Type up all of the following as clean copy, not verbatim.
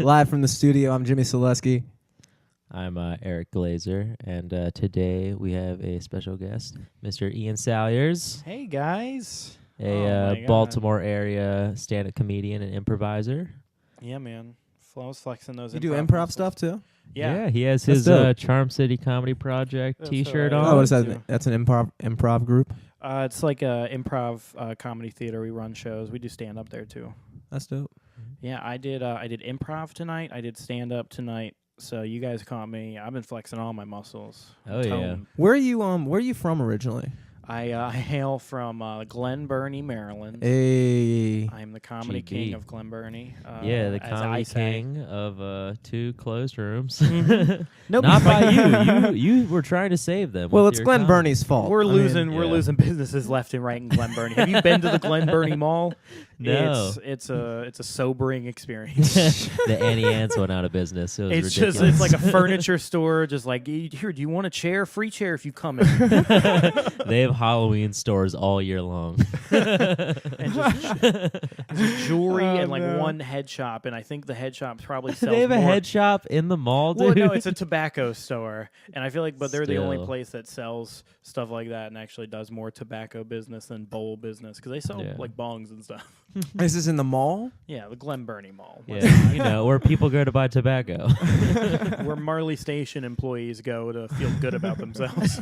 Live from the studio, I'm Jimmy Selesky. I'm Eric Glazer, and today we have a special guest, Mr. Ian Salyers. Hey, guys. A Baltimore area stand-up comedian and improviser. Yeah, man. I was flexing those. You do improv stuff too? Yeah. He has That's his Charm City Comedy Project That's T-shirt right. on. Oh, what is that? too. That's an improv group? It's like a improv comedy theater. We run shows. We do stand-up there, too. That's dope. Yeah, I did improv tonight. I did stand-up tonight. So you guys caught me. I've been flexing all my muscles. Oh, yeah. Where are you from originally? I hail from Glen Burnie, Maryland. Hey. I'm the comedy GB. king of Glen Burnie. The as comedy I say. king of 2 closed rooms. Mhm. Nope. Not by you. You were trying to save them. Well, with it's your Glen comedy. Burnie's fault. We're I mean, losing losing businesses left and right in Glen Burnie. Have you been to the Glen Burnie Mall? No. It's a sobering experience. The Annie Ann's went out of business. It was It's ridiculous. just it's like a furniture store. Just like, here, do you want a chair? Free chair if you come in. They have Halloween stores all year long. And just jewelry Oh, and like no. one head shop, and I think the head shop probably sells. They have a more. head shop in the mall, Well, dude. no, it's a tobacco store, and I feel like, but they're the only Still. place that sells stuff like that and actually does more tobacco business than bowl business because they sell Yeah. like bongs and stuff. Is this in the mall? Yeah, the Glen Burnie Mall. Yeah, you know, where people go to buy tobacco. Where Marley Station employees go to feel good about themselves.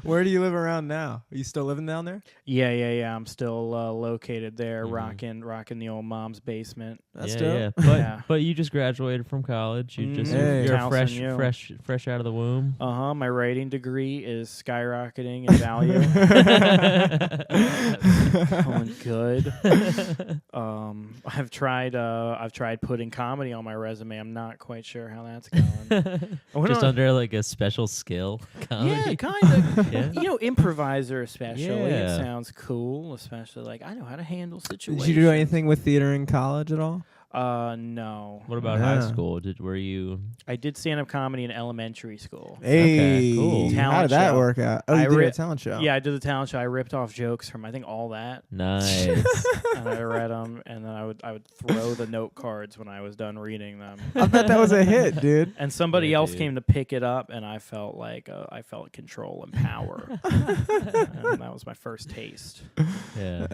Where do you live around now? Are you still living down there? Yeah. I'm still located there, Mhm. rocking the old mom's basement. That's yeah, dope. yeah. But Yeah. but you just graduated from college. You just Hey. you're Towson, fresh out of the womb. My writing degree is skyrocketing in value. Going good. I've tried putting comedy on my resume. I'm not quite sure how that's going. Just under like a special skill. Yeah, Comedy. kind of. Yeah. You know, improviser especially. Yeah. It sounds cool, especially like I know how to handle situations. Did you do anything with theater in college at all? No. What about Yeah. high school? Were you? I did stand-up comedy in elementary school. Hey, cool. How Talent did that show. work out? Oh, I you did ri- a talent show. Yeah, I did the talent show. I ripped off jokes from I think All That, Nice. and I read them, and then I would throw the note cards when I was done reading them. I bet that was a hit, dude. And somebody Yeah, else dude. came to pick it up, and I felt like I felt control and power. And that was my first taste. Yeah.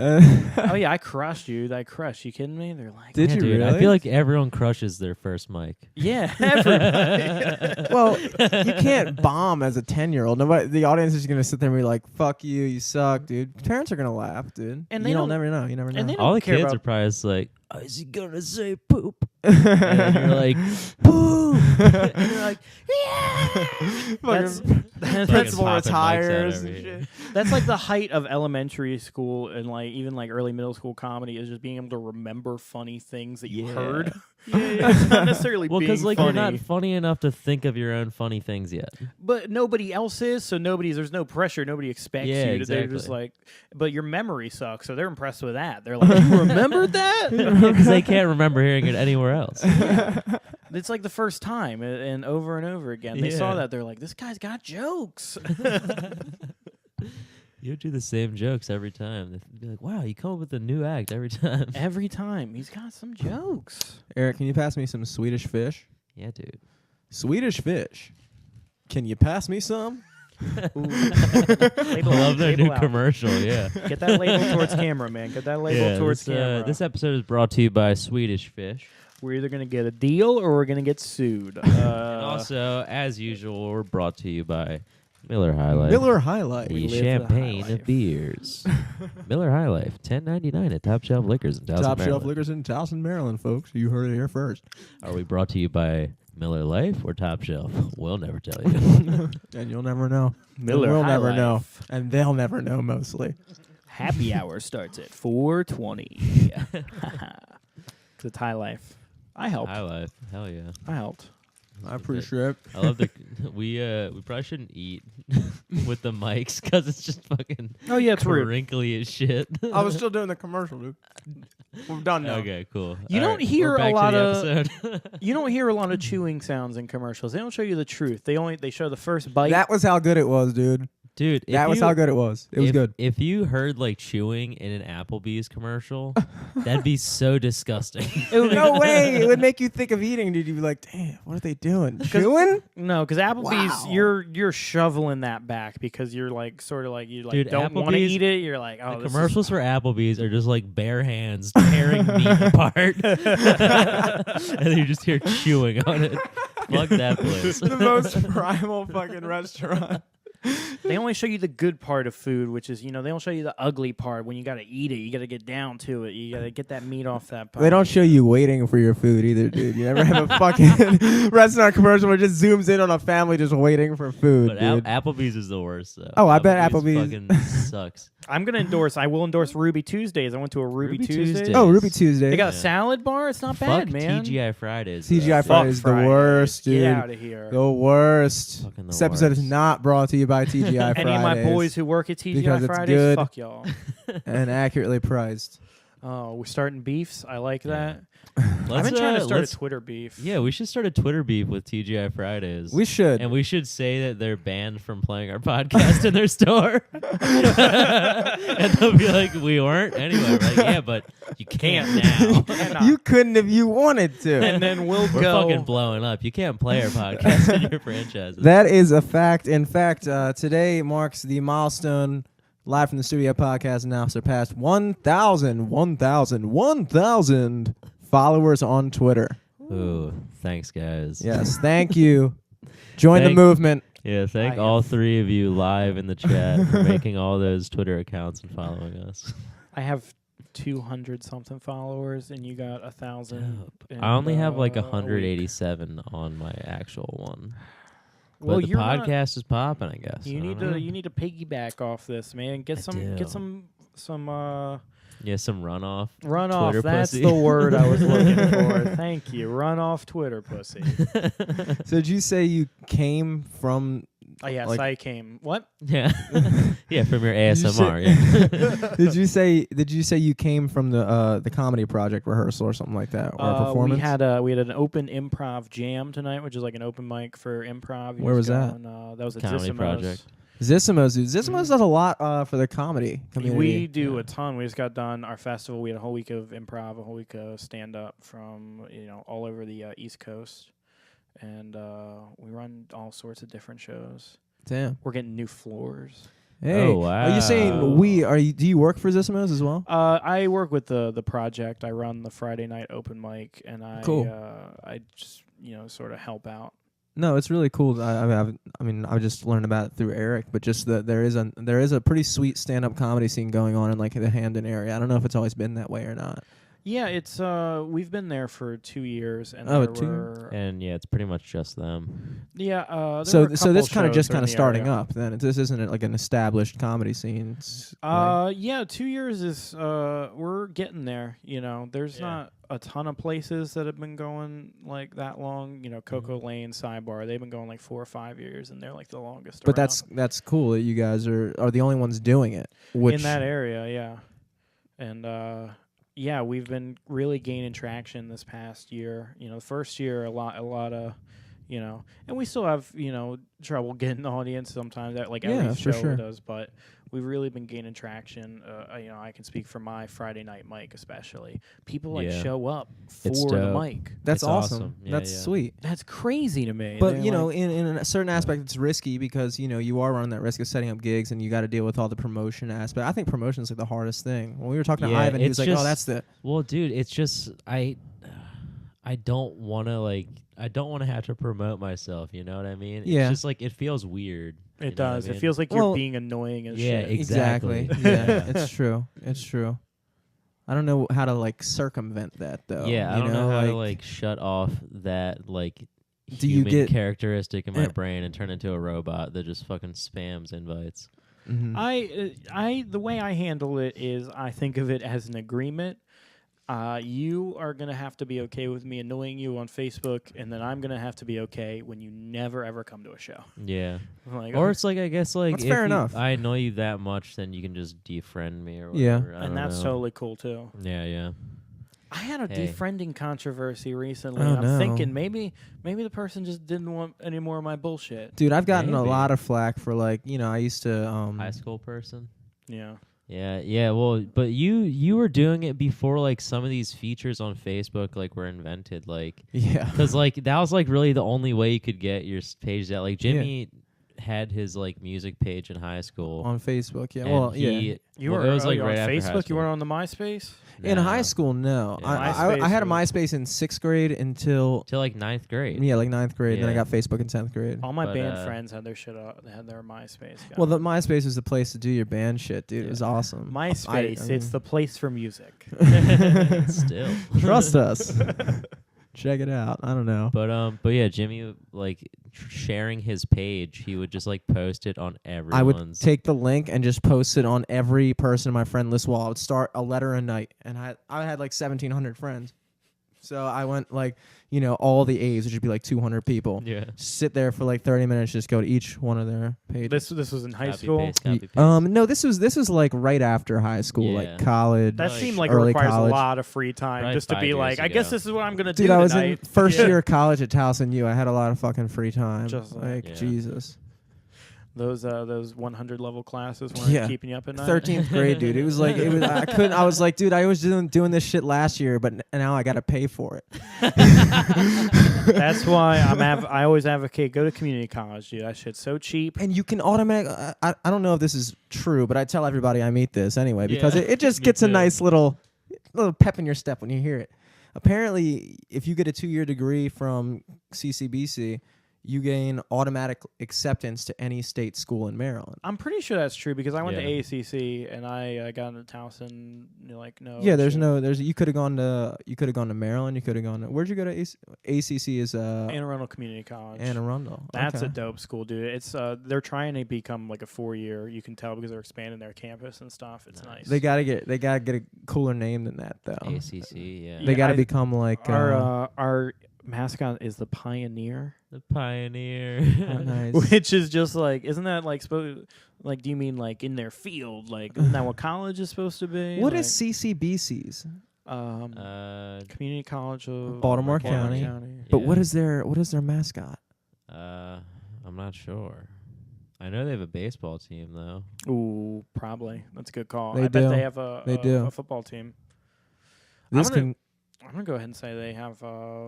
Oh yeah, I crushed you. I crushed. You kidding me? They're like, Did Yeah, you dude, really? I feel like everyone crushes their first mic. yeah, everybody. Well, you can't bomb as a 10-year-old. Nobody, the audience is gonna sit there and be like, "Fuck you, you suck, dude." Parents are gonna laugh, dude. And they you don't- never know. You never know. and they All the care kids about- are probably just like, oh, is he gonna say poop? And you're like, poop. And you're like, That's- Fucking principal popping mics out retires over and here. shit. That's like the height of elementary school and like even like early middle school comedy is just being able to remember funny things that you Yeah. heard. Yeah. It's not necessarily Well, being because like funny, you're not funny enough to think of your own funny things yet. but nobody else is, so there's no pressure. Nobody expects Yeah, you. They're just exactly. like, but your memory sucks, so they're impressed with that. They're like, you remembered that? Because they can't remember hearing it anywhere else. It's like the first time, and over and over again. They saw Yeah. that. They're like, this guy's got jokes. You do the same jokes every time. They'd be like, wow, you come up with a new act every time. Every time. He's got some jokes. Eric, can you pass me some Swedish fish? Yeah, dude. Swedish fish. Can you pass me some? I love their new commercial, yeah. Get that label towards camera, man. Get that label towards this, camera. this episode is brought to you by Swedish Fish. We're either going to get a deal or we're going to get sued. And also, as usual, we're brought to you by Miller High Life. Miller High Life. The live the champagne high life. of beers. Miller High Life, $10.99 at Top Shelf Liquors in Towson, Top Maryland. Shelf Liquors in Towson, Maryland, folks. You heard it here first. Are we brought to you by Miller Life or Top Shelf? We'll never tell you. And you'll never know. Miller we'll High never Life. know. And they'll never know, mostly. Happy hour starts at 4:20. It's High Life. I helped. High Life, hell yeah. I helped. I appreciate it. I love the we probably shouldn't eat with the mics because it's just fucking Oh, yeah, it's rude. crinkly as shit. I was still doing the commercial, dude. We're done now. Okay, cool. You All don't right, hear we're a back to lot the of- episode. You don't hear a lot of chewing sounds in commercials. They don't show you the truth. They show the first bite. That was how good it was, dude. Dude, That was how good it was. It was good. If you heard like chewing in an Applebee's commercial, that'd be so disgusting. No way. It would make you think of eating. Dude, you'd be like, damn, what are they doing? Chewing? No, because Applebee's, Wow. you're shoveling that back because you're like sort of like you like Dude, don't want to Applebee's- eat it. You're like, oh, The this commercials for Applebee's are just like bare hands tearing meat apart, and you just hear chewing on it. Fuck that place. The most primal fucking restaurant. They only show you the good part of food, which is, they don't show you the ugly part. When you got to eat it, you got to get down to it. You got to get that meat off that bone. They don't show you waiting for your food either, dude. You never have a fucking restaurant commercial where it just zooms in on a family just waiting for food, But dude. Applebee's is the worst, though. Oh, I bet Applebee's- fucking sucks. I will endorse Ruby Tuesdays. I went to a Ruby Tuesdays. Tuesdays. Oh, Ruby Tuesday. They got a Yeah. salad bar. It's not Fuck bad, man. TGI Fridays. TGI though. Fuck Fridays the worst, dude. Get out of here. The worst. Fucking the This episode is worst. not brought to you by TGI Fridays. Any of my boys who work at TGI because it's Fridays, good. fuck y'all. and accurately priced. Oh, we're starting beefs. I like Yeah. that. Let's, I've been trying to start a let's- Twitter beef. Yeah, we should start a Twitter beef with TGI Fridays. We should. And we should say that they're banned from playing our podcast in their store. And they'll be like, we weren't. Anyway, we're like, yeah, but you can't now. Cannot. You couldn't if you wanted to. and then we'll We're go. fucking blowing up. You can't play our podcast in your franchises. That is a fact. In fact, today marks the milestone. Live from the Studio podcast now surpassed 1,000 followers on Twitter. Ooh, thanks, guys. Yes, thank you. Join the Thank- movement. Yeah, thank I all have- three of you live in the chat for making all those Twitter accounts and following us. I have 200 something followers, and you got 1,000. in, I only have like a week. 187 on my actual one. Well, But the you're not- podcast is popping, I guess. You I need don't know. to Mm-hmm. piggyback off this, man. Get I some do. some Yeah, some runoff. runoff. Twitter That's pussy. the word I was looking for. Thank you. Runoff Twitter pussy. So did you say you came from? Oh, yes, Like- I came. What? Yeah. Yeah, from your Did you ASMR. Yeah. Did you say you came from the comedy project rehearsal or something like that, or a performance? We had an open improv jam tonight, which is like an open mic for improv. Where was that? That was at Comedy Zissimo's. project. Zissimo's. Zissimo's does a lot for the comedy community. We do Yeah. a ton. We just got done our festival. We had a whole week of improv, a whole week of stand up from all over the East Coast, and we run all sorts of different shows. Damn. We're getting new floors. Hey, Oh, are you saying wow. we? Are you? Do you work for Zissimo's as well? I work with the project. I run the Friday night open mic, and Cool. I just sort of help out. No, it's really cool. I mean, I just learned about it through Eric, but just that there is a pretty sweet stand-up comedy scene going on in like the Hamden area. I don't know if it's always been that way or not. Yeah, it's we've been there for 2 years, and Oh, there 2 were And yeah, it's pretty much just them. there So were a so this couple kind of just shows kind of in the starting area. up. Then this isn't like an established comedy scene. It's like- Yeah, 2 years is we're getting there. There's Yeah. not a ton of places that have been going like that long. Coco Lane, Sidebar, they've been going like 4 or 5 years, and they're like the longest. but around. that's cool that you guys are the only ones doing it. Which in that area, yeah. And yeah, we've been really gaining traction this past year. The first year a lot of and we still have trouble getting the audience sometimes. That like Yeah, every for show sure. does, but we've really been gaining traction. I can speak for my Friday night mic especially. People like Yeah. show up It's for the dope. mic. that's It's awesome. awesome. Yeah, That's yeah. sweet. That's crazy to me. But They're in like- a certain aspect, it's risky because you are running that risk of setting up gigs, and you got to deal with all the promotion aspect. I think promotion is like the hardest thing. When we were talking to Yeah, Ivan, he was it's like, "Oh, just- that's the." Well, dude, it's just I don't want to have to promote myself. You know what I mean? Yeah. It's just like it feels weird. you it know what I does. It mean? feels like Well, you're being annoying as yeah, shit. Exactly. Yeah, it's true. It's true. I don't know how to like circumvent that though. Yeah, I you don't know how to like shut off that like Do you human get- characteristic in my Yeah. brain and turn into a robot that just fucking spams invites. Mhm. I the way I handle it is I think of it as an agreement. You are gonna have to be okay with me annoying you on Facebook, and then I'm gonna have to be okay when you never ever come to a show. Yeah. Like, Or it's like I guess like That's if fair enough. I annoy you that much, then you can just defriend me or Yeah. whatever. I and don't that's know. totally cool too. Yeah, yeah. I had a Hey. defriending controversy recently. Oh, and I'm no. thinking maybe the person just didn't want any more of my bullshit. Dude, I've gotten a Maybe. lot of flack for like, I used to High school person. Yeah. Yeah. Well, but you were doing it before like some of these features on Facebook like were invented, like yeah. because like that was like really the only way you could get your page out. Like Jimmy had his like music page in high school On Facebook, yeah. and Well, he, You well, were it was like you were right on after high Facebook. You school. weren't on the MySpace. In No. high school, no. Yeah. I had a MySpace MySpace in 6th grade until till like 9th grade. like 9th grade. Then I Yeah. got Facebook in 10th grade. All my But, band friends had their shit up. They had their MySpace. Well, the MySpace was the place to do your band shit, dude. It was Yeah. awesome. MySpace, it's the place for music. Still. Trust us. Check it out. I don't know. But yeah, Jimmy like sharing his page, he would just like post it on everyone's. I would take the link and just post it on every person in my friend list wall. I would start a letter a night, and I had like 1,700 friends. So I went like, all the A's, which would be like 200 people. Yeah. Sit there for like 30 minutes, just go to each one of their pages. This was in high Copy, school. paste, copy, paste. No, this was like right after high school, Yeah. like college. That Like seemed like it early requires college. a lot of free time Probably just to 5 be years like, I ago. guess this is what I'm gonna do Dude, I was in tonight. first Yeah. year of college at Towson U. I had a lot of fucking free time. Just like Yeah. Jesus. Those 100 level classes weren't Yeah. keeping you up at night. 13th grade, dude. It was like I was like, dude, I was doing this shit last year, but now I got to pay for it. That's why I always advocate go to community college, dude. That shit's so cheap. And you can automatically. I don't know if this is true, but I tell everybody I meet this anyway because Yeah. it just Me gets a too. nice little pep in your step when you hear it. Apparently, if you get a 2-year degree from CCBC, you gain automatic acceptance to any state school in Maryland. I'm pretty sure that's true because I went Yeah. to ACC and I got into Towson. No. Yeah, there's shit. you could have gone to Maryland. You could have gone to, where'd you go to ACC is Anne Arundel Community College. Anne Arundel. That's Okay. a dope school, dude. It's they're trying to become like a 4-year. You can tell because they're expanding their campus and stuff. It's nice. They gotta get a cooler name than that though. ACC, yeah. They gotta I- become like Our mascot is the Pioneer, The pioneer. oh, nice. which is just like, isn't that like supposed? Like, do you mean like in their field? Like, isn't that what college is supposed to be? What like, is CCBC's? Community College of Baltimore County. But what is their mascot? I'm not sure. I know they have a baseball team though. Ooh, probably. That's a good call. They I bet do. they have do. a football team. This gonna- can I'm gonna go ahead and say they have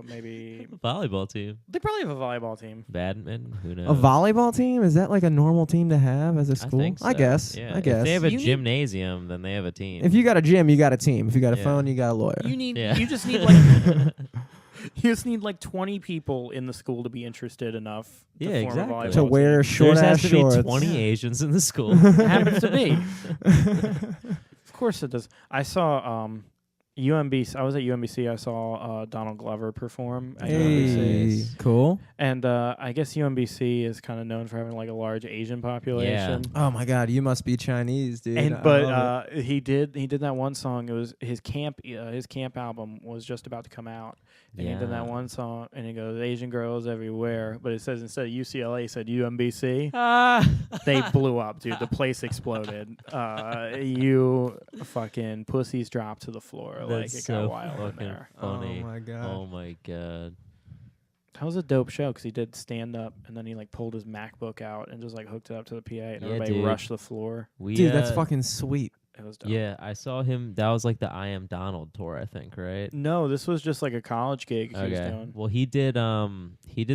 maybe Volleyball team. they probably have a volleyball team. Badminton. Who knows? a volleyball team? Is that like a normal team to have as a I school? think so. I guess. Yeah. I guess. If they have a You need- gymnasium, then they have a team. If you got a gym, you got a team. If you got a Yeah. phone, you got a lawyer. Yeah. You just need like you just need like 20 people in the school to be interested enough to Yeah, form exactly. a volleyball to wear there short has ass to be shorts. 20 Asians in the school. team. Happens to be. Of course it does. I saw UMBC. I was at UMBC. I saw Donald Glover perform at UMBC. Hey, cool. And I guess UMBC is kind of known for having like a large Asian population. Oh my God, you must be Chinese, dude. And I but love it. he did that one song. It was his camp album was just about to come out, and he did that one song, and he goes Asian girls everywhere, but it says instead of UCLA, it said UMBC. They blew up, dude. The place exploded. You fucking pussies dropped to the floor. Like That's it so got wild in fucking there. funny. Oh my God. Oh my god. That was a dope show because he did stand up and then he like pulled his MacBook out and just like hooked it up to the PA and Yeah, everybody dude. rushed the floor. We Dude, that's fucking sweet. It was dope. Yeah, I saw him. That was like the I Am Donald tour, I think, right? No, this was just like a college gig he was Okay. doing. Well, he did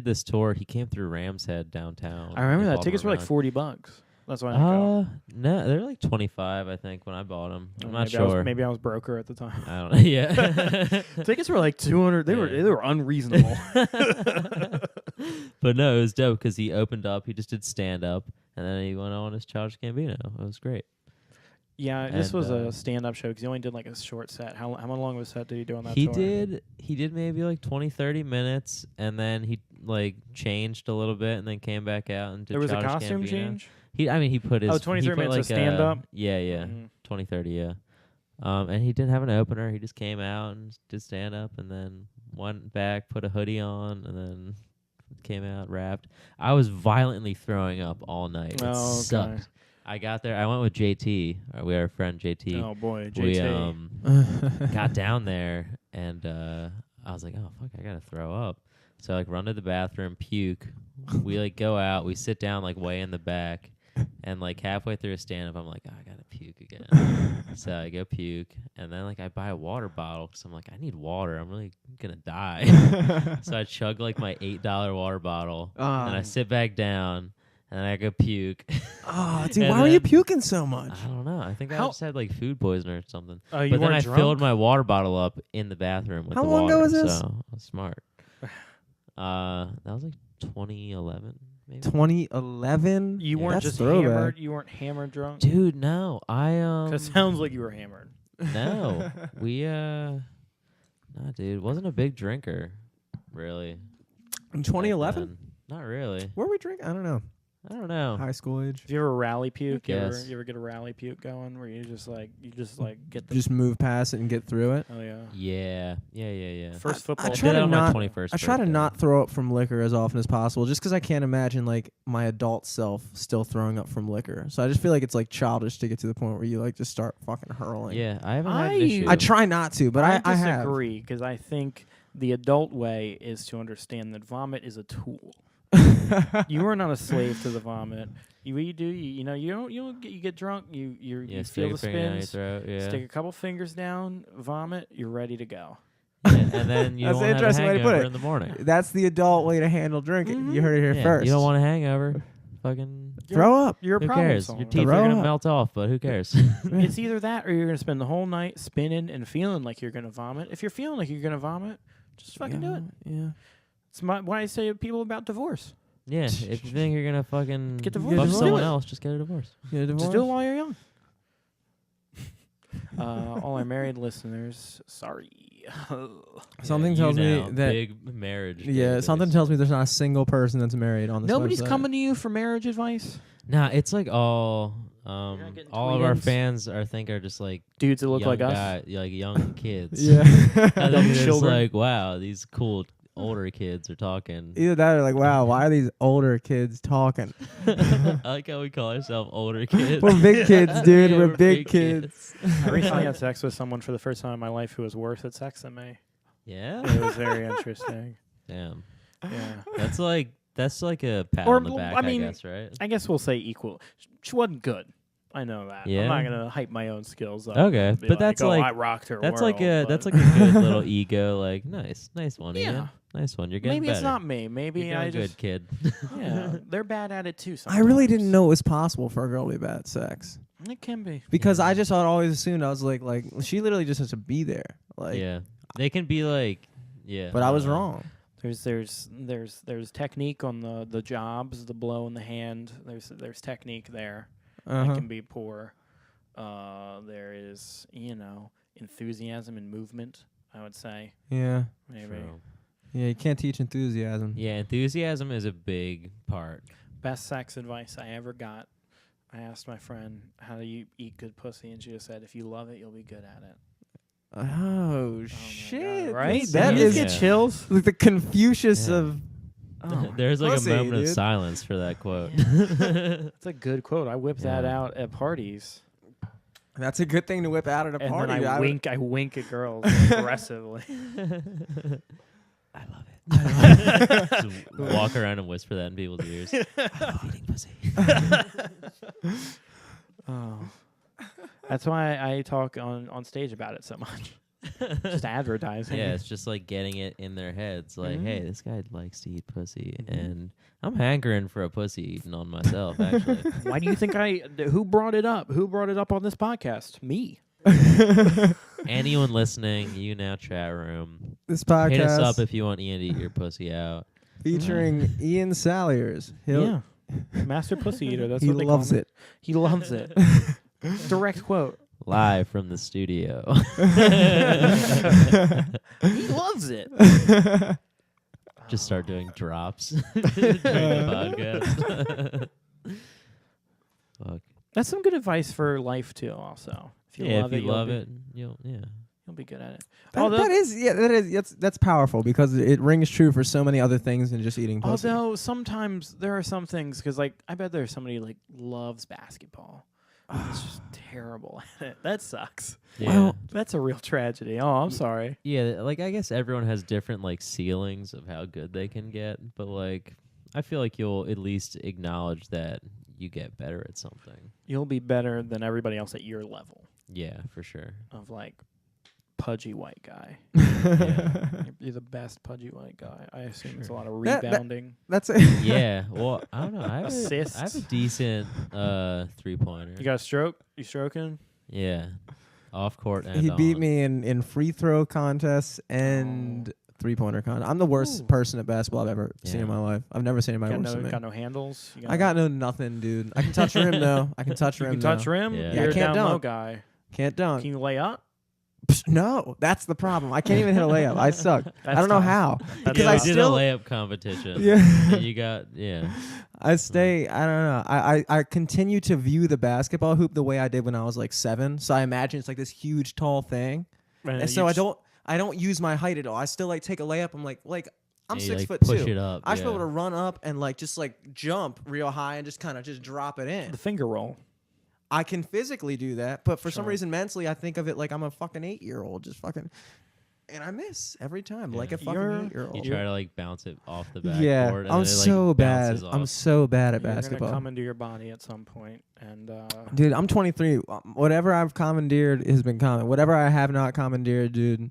this tour. He came through Rams Head downtown. I remember He that. bought Tickets him were like around. $40. That's why I didn't go. No, they're like 25, I think, when I bought them. I'm not Maybe sure. maybe I was broker at the time. I don't know. Yeah. Tickets were like 200. They Yeah. were unreasonable. But no, it was dope because he opened up. He just did stand up, and then he went on as Childish Gambino. It was great. Yeah, this And, was a stand-up show because he only did like a short set. How long of a set did he do on that He tour? did maybe like 20, 30 minutes, and then he like changed a little bit, and then came back out and did There was a Childish costume Gambino. change? He put his 20, he 30 put minutes of like stand-up? Yeah, Mhm. 20, 30, yeah. And he didn't have an opener. He just came out and did stand up, and then went back, put a hoodie on, and then came out, rapped. I was violently throwing up all night. It Oh, okay. sucked. I got there. I went with JT. We had our friend JT. Oh boy, We JT. got down there, and I was like, oh fuck, I gotta throw up. So I like run to the bathroom, puke. We like go out, we sit down like way in the back, and like halfway through a stand up, I'm like, oh, I gotta puke again. So I go puke, and then like I buy a water bottle because I'm like, I need water. I'm really gonna die. So I chug like my $8 water bottle, and I sit back down, and then I go puke. Oh, dude, why were you puking so much? I don't know. I think I just had like food poisoning or something. Oh, you but then weren't I drunk? filled my water bottle up in the bathroom with How the long water. ago was this? So I was smart. That was like 2011, maybe. 2011. You weren't That's just throwback. hammered. You weren't hammered drunk. Dude, no. It sounds like you were hammered. No. We nah, dude, wasn't a big drinker, really. In back 2011. then. Not really. Where were we drinking? I don't know. I don't know. High school age. If you ever rally puke, you Yes. ever get a rally puke going where you just like get the Just move past it and get through it. oh yeah Yeah. first football. I I try did it to on not- my 21st I try to birthday. not throw up from liquor as often as possible, just because I can't imagine like my adult self still throwing up from liquor. So I just feel like it's like childish to get to the point where you like just start fucking hurling. Yeah, I haven't had an I- issue. I try not to, but I have. disagree because I think the adult way is to understand that vomit is a tool. You are not a slave to the vomit. You do you get drunk. You Yeah, feel the stick a finger down your spins. throat. Yeah. Stick a couple fingers down, vomit. You're ready to go. Yeah, and then you That's don't an have a interesting way to put hangover it. in the morning. That's the adult way to handle drinking. You heard it here Yeah, first. you don't want a hangover. Fucking throw up. You're a who problem cares? solver. Your teeth Throw are gonna up. melt off, but who cares? It's either that or you're gonna spend the whole night spinning and feeling like you're gonna vomit. If you're feeling like you're gonna vomit, just fucking do it. Yeah. It's what I say to people about divorce. Yeah, if you think you're gonna fucking Get fuck divorced. someone Do it. else, just get a divorce. Get a Just divorce? do it while you're young. All our married listeners, sorry. Something Yeah, tells you me now, that. big marriage. Yeah, something tells me there's not a single person that's married on this Nobody's website. coming to you for marriage advice. Nah, it's like all not getting all of our tweet-ins? fans I think are just like Dudes that look young like us. like young kids. Yeah. I think it's children. like, wow, these cool older kids are talking. Either that or like, wow, why are these older kids talking? I like how we call ourselves older kids. We're big kids, dude. Yeah, We're big kids. I recently had sex with someone for the first time in my life who was worse at sex than me. Yeah. It was very interesting. Damn. Yeah. That's like a pat Or, on the back, I mean, guess, right? I guess we'll say equal. She wasn't good. I know that. Yeah? I'm not gonna hype my own skills up. Okay, and be but that's oh, like- I rocked her. That's world, like a but good little ego. Like nice one. Yeah. Ian. Nice one. You're getting maybe better. it's not me. Maybe You're I doing just good, kid. yeah. They're bad at it too. I Sometimes. really didn't know it was possible for a girl to be bad at sex. It can be. Because Yeah. I just always assumed I was like she literally just has to be there. Like, Yeah, they can be like, yeah. but I was wrong. There's technique on the jobs, the blow in the hand. There's technique there. Uh-huh. That can be poor. There is enthusiasm and movement. I would say Yeah. maybe True. Yeah, you can't teach enthusiasm. Yeah, enthusiasm is a big part. best sex advice I ever got. I asked my friend, "How do you eat good pussy?" And she just said, "If you love it, you'll be good at it." Oh, my shit. God, right? That Did you is just get Yeah. chills. like the Confucius Yeah. of There's like pussy, a moment of dude. silence for that quote. That's a good quote. I whip that Yeah. out at parties, That's a good thing to whip out at a and party. then I would- wink at girls aggressively. I love it. Just walk around and whisper that in people's ears. I love eating pussy. Oh, that's why I talk on stage about it so much. Just advertising. Yeah, it's just like getting it in their heads. Like, hey, Mhm. this guy likes to eat pussy, Mhm. and I'm hankering for a pussy eaten on myself. Actually, Why do you think who brought it up? Who brought it up on this podcast? Me. anyone listening, you now chat room. This Hit us up podcast if you want Ian to eat your pussy out. featuring Ian Salyers. Yeah. Master pussy eater. That's He what they loves call me. it. He loves it. Direct quote. Live from the studio. He loves it. Just start doing drops during the podcast. Fuck. That's some good advice for life too. Also, if you Yeah, love if it, you love it, you'll you'll be good at it. That's powerful because it rings true for so many other things than just eating pussy. Although sometimes there are some things because like I bet there's somebody like loves basketball, It's just terrible at it. That sucks. Yeah. Well, That's a real tragedy. Oh, I'm sorry. Yeah, like I guess everyone has different like ceilings of how good they can get, but like I feel like you'll at least acknowledge that you get better at something. You'll be better than everybody else at your level Yeah, for sure. of like pudgy white guy. You're the best pudgy white guy. I assume it's a lot of That- rebounding. That's it. Yeah, well, I don't know. I have Assists. a decent 3-pointer. You got a stroke? You stroking? Yeah, off court and He beat on. me in free throw contests and 3-pointer contests. I'm the worst Ooh. person at basketball I've ever seen in Yeah. my life. I've never seen anybody Got worse no, than me. got no handles? You I got no nothing, dude. I can touch rim though. I can touch You rim. can touch though. rim? Yeah. You're I a can't down low dunk. guy. Can't dunk. Can you lay up? Psh, no, that's the problem. I can't even hit a layup. I suck. I That's don't know tough. how. That's Because Yeah, I we tough. did still- a layup competition. Yeah. And you got I stay. I don't know. I continue to view the basketball hoop the way I did when I was like 7. So I imagine it's like this huge tall thing, and so I don't use my height at all. I still like take a layup. I'm like I'm and you, 6 like, foot push 2. it up. I should be yeah. able to run up and like just like jump real high and just kind of just drop it in. The finger roll. I can physically do that, but for some Sure. reason mentally I think of it like I'm a fucking 8-year-old, just fucking, and I miss every time like a Yeah. fucking You're- 8-year-old. You try to like bounce it off the backboard. Yeah, and I'm then it, like, so bad. bounces I'm off. so bad at You're basketball. gonna come into your body at some point, and Dude, I'm 23. Whatever I've commandeered has been common. Whatever I have not commandeered, dude,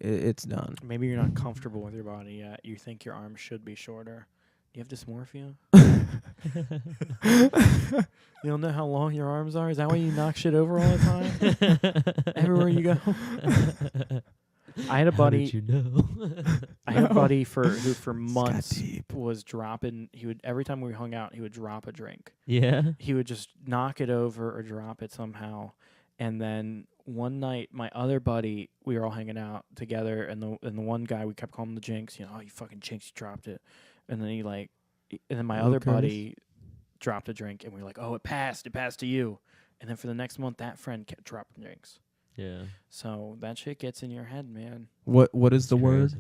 it's done. maybe you're not comfortable with your body yet. You think your arms should be shorter. Do you have dysmorphia? You don't know how long your arms are? Is that why you knock shit over all the time? Everywhere you go. I had a How buddy. did you know? I had a No. buddy who for got months deep. was dropping. He would every time we hung out, he would drop a drink. Yeah. He would just knock it over or drop it somehow. And then one night, my other buddy, we were all hanging out together, and the one guy, we kept calling him the Jinx. You know, oh, you fucking Jinx, you dropped it. And then and then my Oh, other Curtis. buddy dropped a drink, and we were like, oh, it passed to you. And then for the next month, that friend kept dropping drinks. Yeah. So that shit gets in your head, man. What is the word?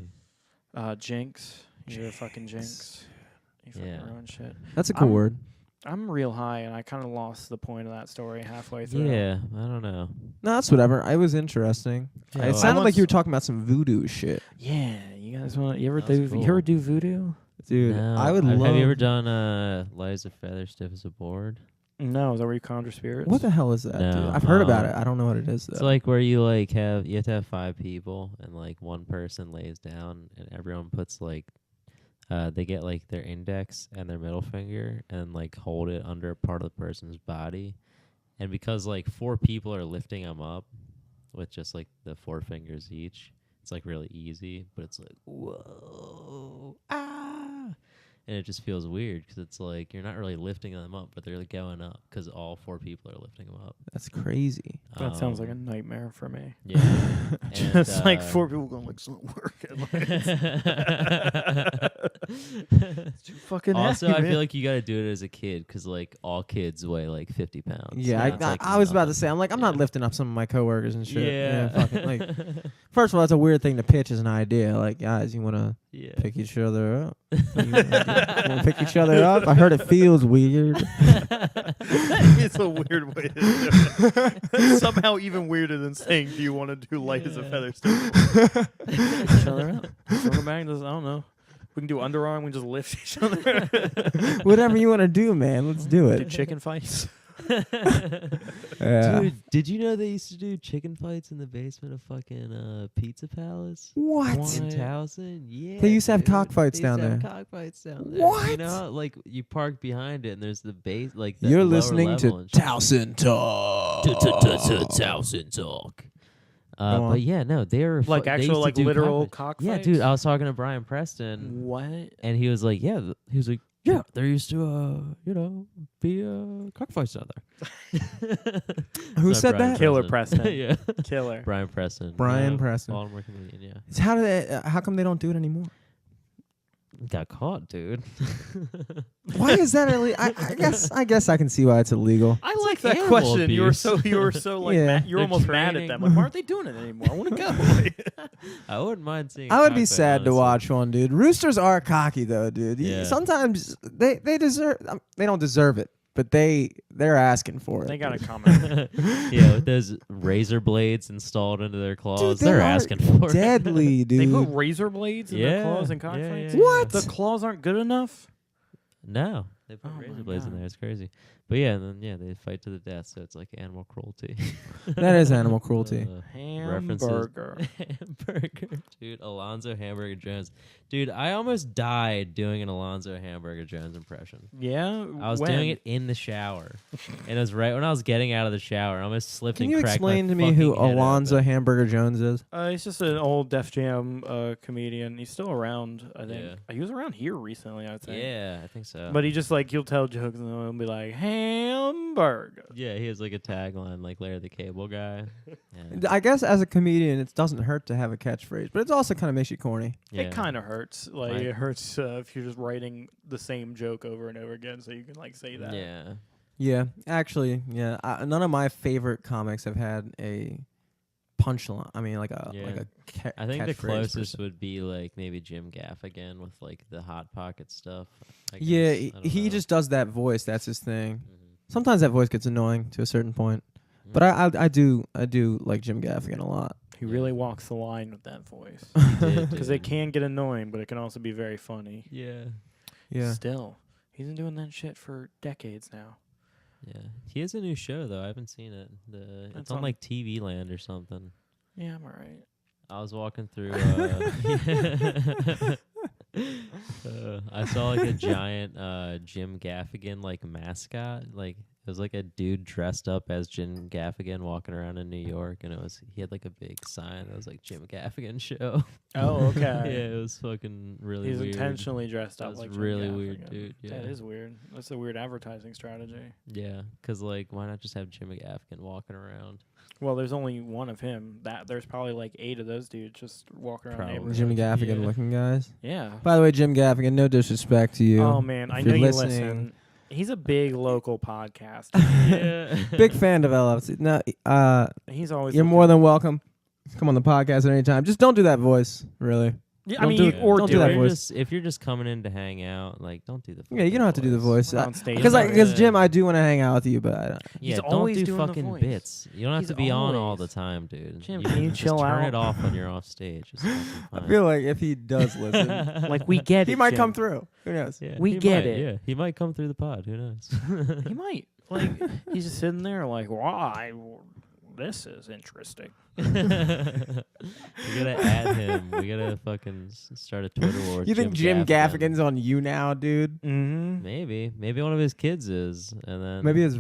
Crazy. Jinx, you're a fucking Jinx. You fucking Yeah. ruin shit. That's a cool I'm- word. I'm real high, and I kind of lost the point of that story halfway through. Yeah, I don't know. No, that's whatever. It was interesting. Yeah, It well, sounded like once- you were talking about some voodoo shit, Yeah, you guys want? You ever That was do? cool. You ever do voodoo? dude. No. I would love. Have you ever done Liza Feather Stiff as a Board? No, is that where you conjure spirits? What the hell is that, dude? No, I've heard about it. I don't know what it is though. It's like where you like you have to have 5 people and like one person lays down and everyone puts like they get like their index and their middle finger and like hold it under a part of the person's body, and because like 4 people are lifting them up with just like the 4 fingers each, it's like really easy, but it's like whoa and it just feels weird because it's like you're not really lifting them up, but they're like going up because all 4 people are lifting them up. That's crazy. That sounds like a nightmare for me. Yeah. Just like 4 people going like, it's not working. It's too fucking Also, heavy, I man. feel like you got to do it as a kid because like all kids weigh like 50 pounds. Yeah, It's, like, I was about to nothing. say. I'm like, I'm not Yeah. lifting up some of my coworkers and shit. Yeah. fucking, like, first of all, it's a weird thing to pitch as an idea. Like, guys, you want to Yeah. pick each other up? You wanna pick each other up? I heard it feels weird. It's a weird way to do it. Somehow even weirder than saying, do you want to do light as a feather still? Each other up. Throw back, just, I don't know. We can do underarm, we can just lift each other. Whatever you want to do, man. Let's do Do it. chicken fights. Yeah. Dude, did you know they used to do chicken fights in the basement of fucking Pizza Palace? What? In Towson? Yeah. They used to have dude. cockfights They used down to have there. Cockfights down there. What? You know, how, like you park behind it and there's the base, like the You're lower listening level to and shit. Towson Talk. Towson Talk. Go on. But yeah, no, they were Like they actual, used to like do literal cockfights. cockfights? Yeah, dude, I was talking to Brian Preston, What? and he was like, "Yeah," he was like, "Yeah, there used to, be cockfights down there." Who Sorry, said Brian that? Killer Preston. yeah, Killer. Brian Preston. Brian Preston. Baltimore comedian. Yeah, It's how come they don't do it anymore? got caught, dude. Why is that illegal? I guess I can see why it's illegal. I like like that animal question. You were abuse. so like Yeah. mad. You're They're almost mad at training. them. Like, why aren't they doing it anymore? I want to go. I wouldn't mind seeing. I would be cockfight, sad to honestly. watch one, dude. Roosters are cocky though, dude. Yeah. Sometimes they deserve. They don't deserve it. but they're asking for it. They got dude. a comment. Yeah, with those razor blades installed into their claws, Dude, they're they are asking for it. deadly, dude. They put razor blades in their Yeah, claws in yeah, cockfights. yeah, What? The claws aren't good enough. No, they put Oh razor my blades in God. there. It's crazy. But yeah, and then they fight to the death. So it's like animal cruelty. That is animal cruelty. References. Hamburger. Hamburger, dude. Alonzo Hamburger Jones, dude. I almost died doing an Alonzo Hamburger Jones impression. Yeah, I was doing it in the shower, and it was right when I was getting out of the shower. I almost slipped Can and you cracked my explain to me who fucking head Alonzo open. Hamburger Jones is? He's just an old Def Jam comedian. He's still around, I think. Yeah. He was around here recently, I think. Yeah, I think so. But he just he'll tell jokes and he'll be like, hamburger. yeah, he has like a tagline like Larry the Cable Guy. Yeah. I guess as a comedian, it doesn't hurt to have a catchphrase, but it also kind of makes you corny. Yeah. It kind of hurts. Like, Right. it hurts if you're just writing the same joke over and over again so you can, say that. Yeah. Yeah, actually, yeah. None of my favorite comics have had a punchline. I mean, like a Yeah. ca- I think the catchphrase per closest se. would be like maybe Jim Gaffigan with like the Hot Pocket stuff. I Yeah, guess. I don't he know. just does that voice. That's his thing. Mhm. Sometimes that voice gets annoying to a certain point, but I do like Jim Gaffigan a lot. He really walks the line with that voice. did, Because it can get annoying, but it can also be very funny. Yeah. Yeah. Still, he's been doing that shit for decades now. Yeah. He has a new show though. I haven't seen it. It's That's on on- like TV Land or something. Yeah, I'm alright. I was walking through. I saw like a giant Jim Gaffigan like mascot. Like it was like a dude dressed up as Jim Gaffigan walking around in New York, and he had like a big sign that was like Jim Gaffigan Show. Oh, okay. Yeah, it was fucking really He's weird. intentionally dressed up That's like Jim really weird, Gaffigan. dude. Yeah. That is weird. That's a weird advertising strategy. Yeah, 'cause like why not just have Jim Gaffigan walking around? Well, there's only one of him. There's probably like 8 of those dudes just walking around. Probably. neighborhoods. Jim Gaffigan Yeah. looking guys. Yeah. By the way, Jim Gaffigan, no disrespect to you. Oh man, I If know you're you listening- listen. He's a big local podcast. Yeah. Big fan of LFC. No, He's always. you're more than welcome. Come on the podcast at any time. Just don't do that voice, really. Yeah, I don't mean, do you, it- or don't do do that it. voice. If you're just coming in to hang out, like don't do the. Yeah, you don't have to do the voice. On stage. Because Yeah. Jim, I do want to hang out with you, but I don't. Yeah, He's don't always do doing the fucking voice. bits. You don't have He's to be on all always- the time, dude. Jim, you can you just chill turn out? it off when you're off stage. It's fucking I fine. feel like if he does listen, Like we get it. he might Jim. come through. Who knows? Yeah, We he get might, it. Yeah, he might come through the pod. Who knows? He might. Like he's just sitting there, like, why? This is interesting. We gotta add him. We gotta fucking start a Twitter war. with You think Jim Gaffigan's on you now, dude? Mm-hmm. Maybe one of his kids is, and then Maybe his.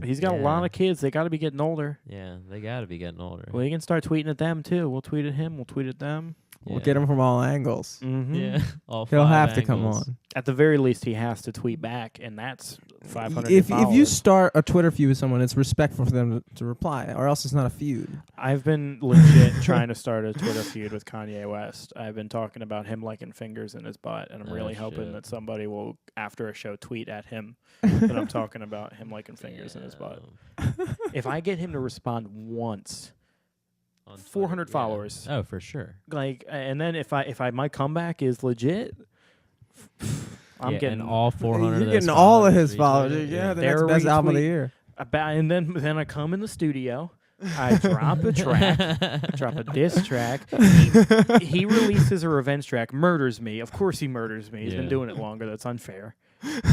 He's got a lot Yeah. of kids. They got to be getting older. yeah, they gotta be getting older. Well, you can start tweeting at them too. We'll tweet at him. We'll tweet at them. We'll get him from all angles. Mm-hmm. Yeah, all He'll 5 have to come angles. on. At the very least, he has to tweet back, and that's 500. If you followers. start a Twitter feud with someone, it's respectful for them to reply, or else it's not a feud. I've been legit trying to start a Twitter feud with Kanye West. I've been talking about him liking fingers in his butt, and I'm Oh, really hoping shit. that somebody will, after a show, tweet at him that I'm talking about him liking fingers in his butt. If I get him to respond once, On Twitter, 400 yeah. followers. Oh, for sure. like, and then if my comeback is legit, I'm Yeah, getting and all 400. You're of those getting all of his retweeted. followers. Yeah, the next They're best album of the retweet- year. and then I come in the studio, I drop a track, drop a diss track. He releases a revenge track, murders me. Of course he murders me. He's been Yeah. doing it longer. That's unfair.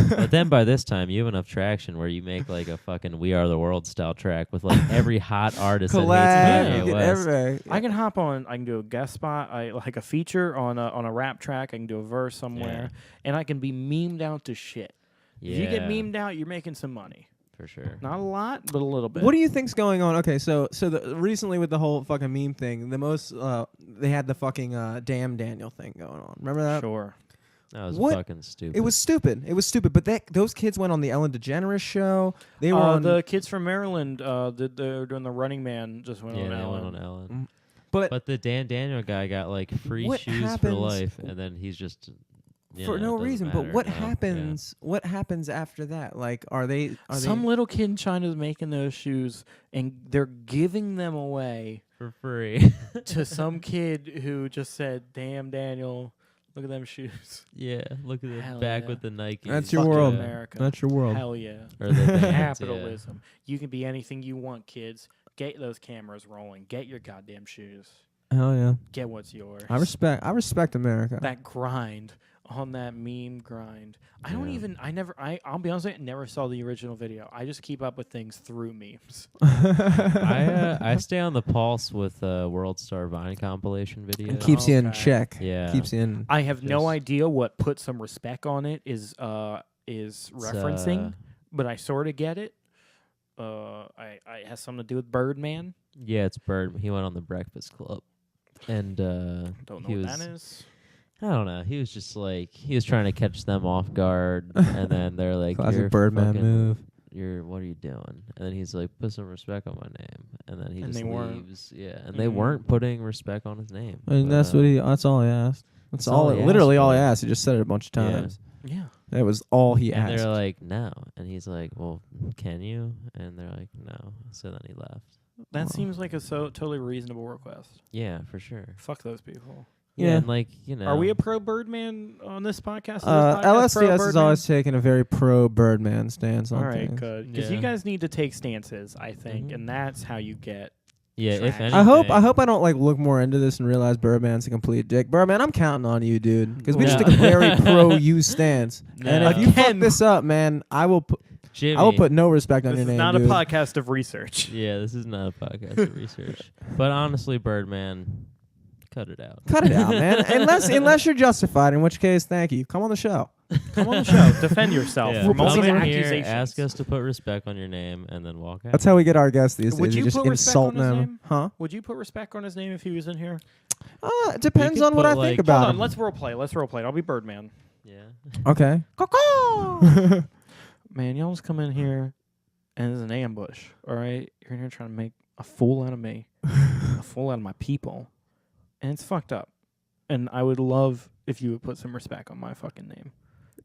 But then by this time, you have enough traction where you make like a fucking "We Are the World" style track with like every hot artist that Collab, hates you Kanye get West. everybody. I can hop on. I can do a guest spot. Like a feature on a rap track. I can do a verse somewhere, and I can be memed out to shit. Yeah, If you get memed out, you're making some money. for sure. Not a lot, but a little bit. What do you think's going on? Okay, so recently with the whole fucking meme thing, the most they had the fucking damn Daniel thing going on. Remember that? Sure. That was What? fucking stupid. It was stupid. It was stupid. But those kids went on the Ellen DeGeneres show. They were on the kids from Maryland. They're doing the Running Man. Just went on they Ellen. went on Ellen. But But the Dan Daniel guy got like free What shoes for happens- life, and then he's just for no it doesn't reason. But matter. what Oh, yeah. happens? What happens after that? Like, are they? Some little kid in China is making those shoes, and they're giving them away for free? to some kid who just said, "Damn, Daniel, Look at them shoes. Yeah, look at the Hell back yeah. with the Nike. That's your Fuck world. America. That's your world. Hell yeah. Or the Vans, Capitalism. You can be anything you want, kids. Get those cameras rolling. Get your goddamn shoes. Hell yeah. Get what's yours. I respect America. that grind on that meme grind. I'll be honest with you, I never saw the original video. I just keep up with things through memes. I stay on the pulse with World Star Vine compilation videos. It keeps you in Okay. check. Yeah. Keeps you in. I have no Just- idea what put some respect on it is referencing, but I sort of get it. It has something to do with Birdman. Yeah, it's Bird. He went on the Breakfast Club, and Don't know he what was. that is. I don't know. He was just like he was trying to catch them off guard, and then they're like, Classic "You're Birdman fucking- move. What are you doing?" And then he's like, "Put some respect on my name," and then he And just they weren't. leaves. Yeah, and they Mm. weren't putting respect on his name. I mean, But, that's that's all he asked. That's That's all he literally asked all he for. asked. He just said it a bunch of Yeah. times. Yeah. That was all he And asked. they're like, "No," and he's like, "Well, can you?" And they're like, "No." So then he left. That Wow. seems like a totally reasonable request. Yeah, for sure. Fuck those people. Yeah. and like Are we a pro Birdman on this podcast? Is this podcast LSDS pro has Birdman? always taken a very pro Birdman stance on All right, things. good. Because Yeah. you guys need to take stances, I think, Mhm. and that's how you get. Yeah, if Trash. anything. I hope I don't like look more into this and realize Birdman's a complete dick. Birdman, I'm counting on you, dude, because we just Yeah. took a very pro you stance. And if you fuck Again. this up, man, I will Jimmy. put no respect on This your is name, not dude. a podcast of research. Yeah, this is not a podcast of research. But honestly, Birdman, cut it out. Cut it out, man. Unless you're justified, in which case, thank you. Come on the show. Come on the show. Defend yourself Yeah. from all Come these in here, accusations. ask us to put respect on your name, and then walk out. That's how we get our guests these days. Would We you just put respect insult on his them. name? Huh? Would you put respect on his name if he was in here? It depends could on what put, I like- think Hold about on. him. Let's role play. I'll be Birdman. Yeah. Okay. Man, y'all just come in here and there's an ambush. All right, you're in here trying to make a fool out of me, a fool out of my people, and it's fucked up. And I would love if you would put some respect on my fucking name.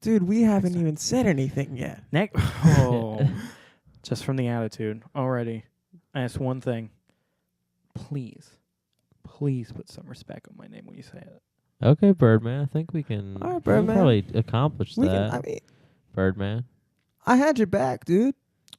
Dude, we haven't even said anything yet. Just from the attitude already. I ask one thing. Please put some respect on my name when you say it. Okay, Birdman. I think we can, All right, we can Birdman. probably accomplish We that. can, I mean, Birdman. I had your back, dude.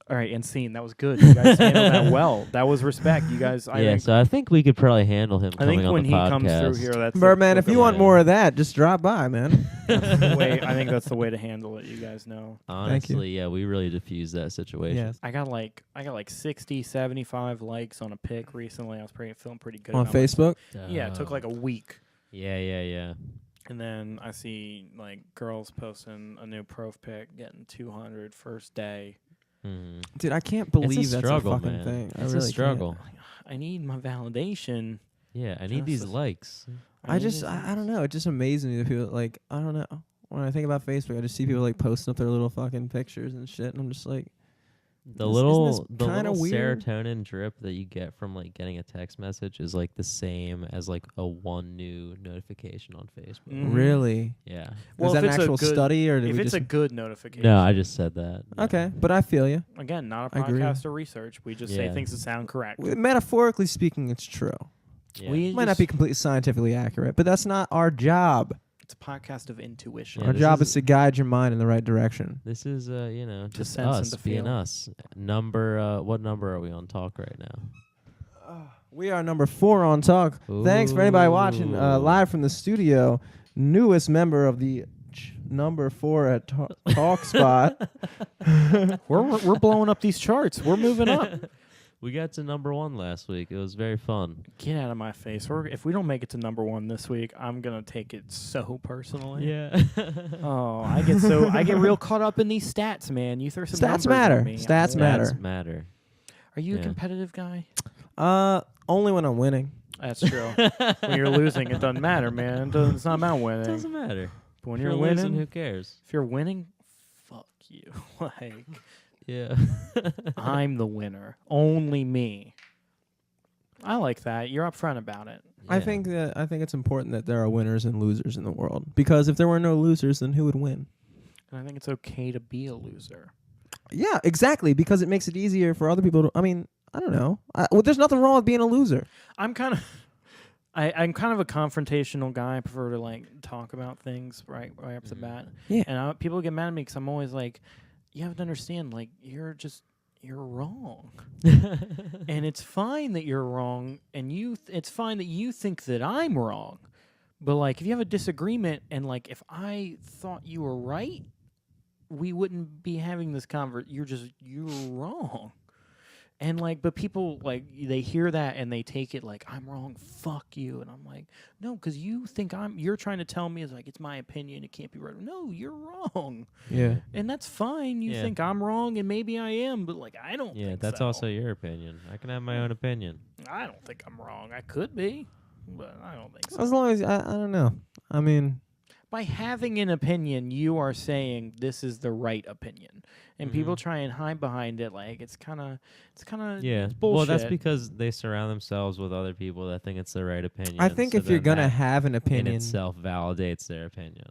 All right, and scene. That was good. You guys handled that well. That was respect. You guys. Yeah, so I think we could probably handle him I coming think on when the he podcast. comes through here, that's Birdman, if you want Yeah. more of that, just drop by, man. the way. I think that's the way to handle it. You guys know. Honestly, yeah, we really diffused that situation. Yes. I got like 60, 75 likes on a pic recently. I was feeling pretty good On about Facebook? Yeah, it took like a week. Yeah. And then I see like girls posting a new prof pic, getting 200 first day. Mhm. Dude, I can't believe that's struggle, a fucking man. thing. I It's really a struggle. I need my validation. Yeah, I need these Justice. likes. I don't know. It just amazes me that people, like, I don't know. When I think about Facebook, I just see people, like, posting up their little fucking pictures and shit, and I'm just like, The Isn't little this the kinda little weird? serotonin drip that you get from like getting a text message is like the same as like a one new notification on Facebook. Mhm. really? Yeah. Well, Is that if an it's a actual good- study, or did If we it's just... a good notification. No, I just said that. Yeah. Okay, but I feel you. Again, not a I agree. podcast of research. We just say Yeah. things that sound correct. Metaphorically speaking, it's true. Yeah. We It might not be completely scientifically accurate, but that's not our job. It's a podcast of intuition. Yeah, Our this job is- is to guide your mind in the right direction. This is just sense and us to being feel. us. What number are we on talk right now? We are number 4 on Talk. Thanks for anybody watching Ooh. live from the studio. Newest member of the number 4 at Talk Spot. We're blowing up these charts. We're moving up. We got to number 1 last week. It was very fun. Get out of my face. If we don't make it to number 1 this week, I'm gonna take it so personally. Yeah. Oh, I get real caught up in these stats, man. You throw some Stats numbers matter. at me. Stats matter. Stats matter. Are you a Yeah. competitive guy? Only when I'm winning. That's true. When you're losing, it doesn't matter, man. It's not about It winning. doesn't matter. But when If you're losing, winning, who cares? if you're winning, fuck you. Like Yeah. I'm the winner. Only me. I like that. You're upfront about it. I Yeah. think it's important that there are winners and losers in the world, because if there were no losers, then who would win? And I think it's okay to be a loser. Yeah, exactly, because it makes it easier for other people to. I mean, I don't know. There's nothing wrong with being a loser. I'm kind of I'm kind of a confrontational guy. I prefer to like talk about things right up the bat. Yeah. And people get mad at me because I'm always like, you have to understand, like you're wrong, and it's fine that you're wrong, and it's fine that you think that I'm wrong. But like, if you have a disagreement, and like, if I thought you were right, we wouldn't be having this you're wrong. And like, but people like they hear that and they take it like I'm wrong. Fuck you. And I'm like, no, because you think you're trying to tell me it's my opinion. It can't be right. No, you're wrong. Yeah. And that's fine. You think I'm wrong, and maybe I am, but like I don't. Yeah, think that's so. also your opinion. I can have my own opinion. I don't think I'm wrong. I could be, but I don't think so. As long as I don't know. I mean, by having an opinion, you are saying this is the right opinion, and people try and hide behind it. Like it's kind of Yeah. bullshit. Well, that's because they surround themselves with other people that think it's the right opinion. I think so if you're then gonna that have an in opinion, itself validates their opinion.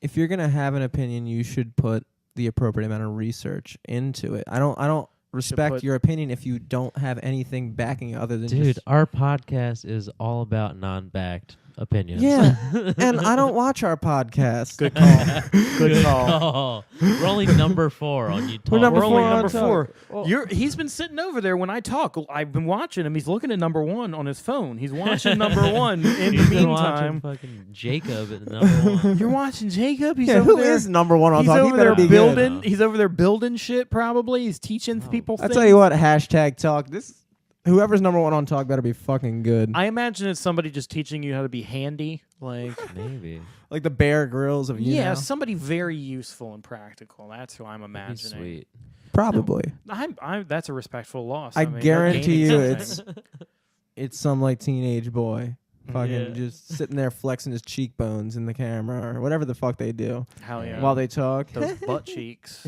if you're gonna have an opinion, you should put the appropriate amount of research into it. I don't respect your opinion if you don't have anything backing it other than Dude, just our podcast is all about non-backed opinions. Yeah. And I don't watch our podcast. Good call. Good call. We're only number 4 on YouTube. We're number We're only 4 on number Talk. 4. Well, He's been sitting over there when I talk. I've been watching him. He's looking at number 1 on his phone. He's watching number 1 in the He's been watching meantime. fucking Jacob at number 1. You're watching Jacob? He's yeah, over who there. is number 1 on He's Talk? He over better there be building. good. He's over there building shit. Probably he's teaching people I things. tell you what, hashtag Talk. Whoever's number 1 on Talk better be fucking good. I imagine it's somebody just teaching you how to be handy, like Maybe. Like the Bear Grylls of you. yeah, know? somebody very useful and practical. That's who I'm That'd be imagining. sweet. Probably. That's a respectful loss. I mean, they're guarantee gaining you something. it's some like teenage boy fucking Yeah. just sitting there flexing his cheekbones in the camera or whatever the fuck they do Hell yeah. while they talk. Those butt cheeks.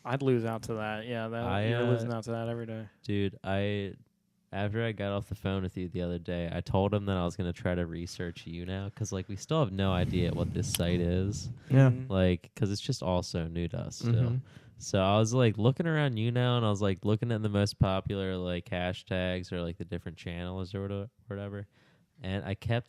I'd lose out to that. Yeah, you're losing out to that every day. Dude, after I got off the phone with you the other day, I told him that I was going to try to research you now because, like, we still have no idea what this site is. Yeah. Like, because it's just all so new to us still. Mhm. So I was, like, looking around you now, and I was, like, looking at the most popular, like, hashtags or, like, the different channels or whatever. And I kept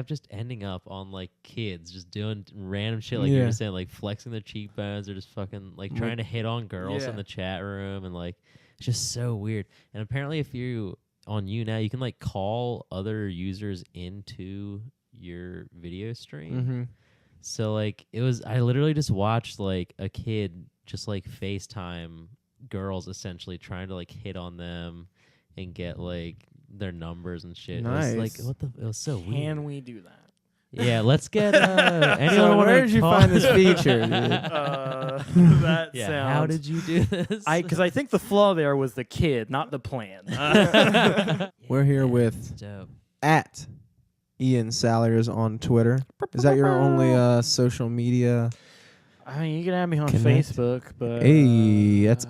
just ending up on, like, kids just doing random shit, like you were saying, like, flexing their cheekbones or just fucking, like, trying to hit on girls in the chat room and, like, it's just so weird. And apparently if you on you now, you can like call other users into your video stream. Mm-hmm. So like I literally just watched like a kid just like FaceTime girls essentially trying to like hit on them and get like their numbers and shit. Nice. It was like it was so weird. Can we do that? Yeah, let's get anyone So wanna where did you call- find this feature, dude? That Yeah, sounds. how did you do this? Because I think the flaw there was the kid, not the plan. We're here with Dope. at Ian Salyers on Twitter. Is that your only social media? I mean, you can add me on Connect. Facebook, but Hey, that's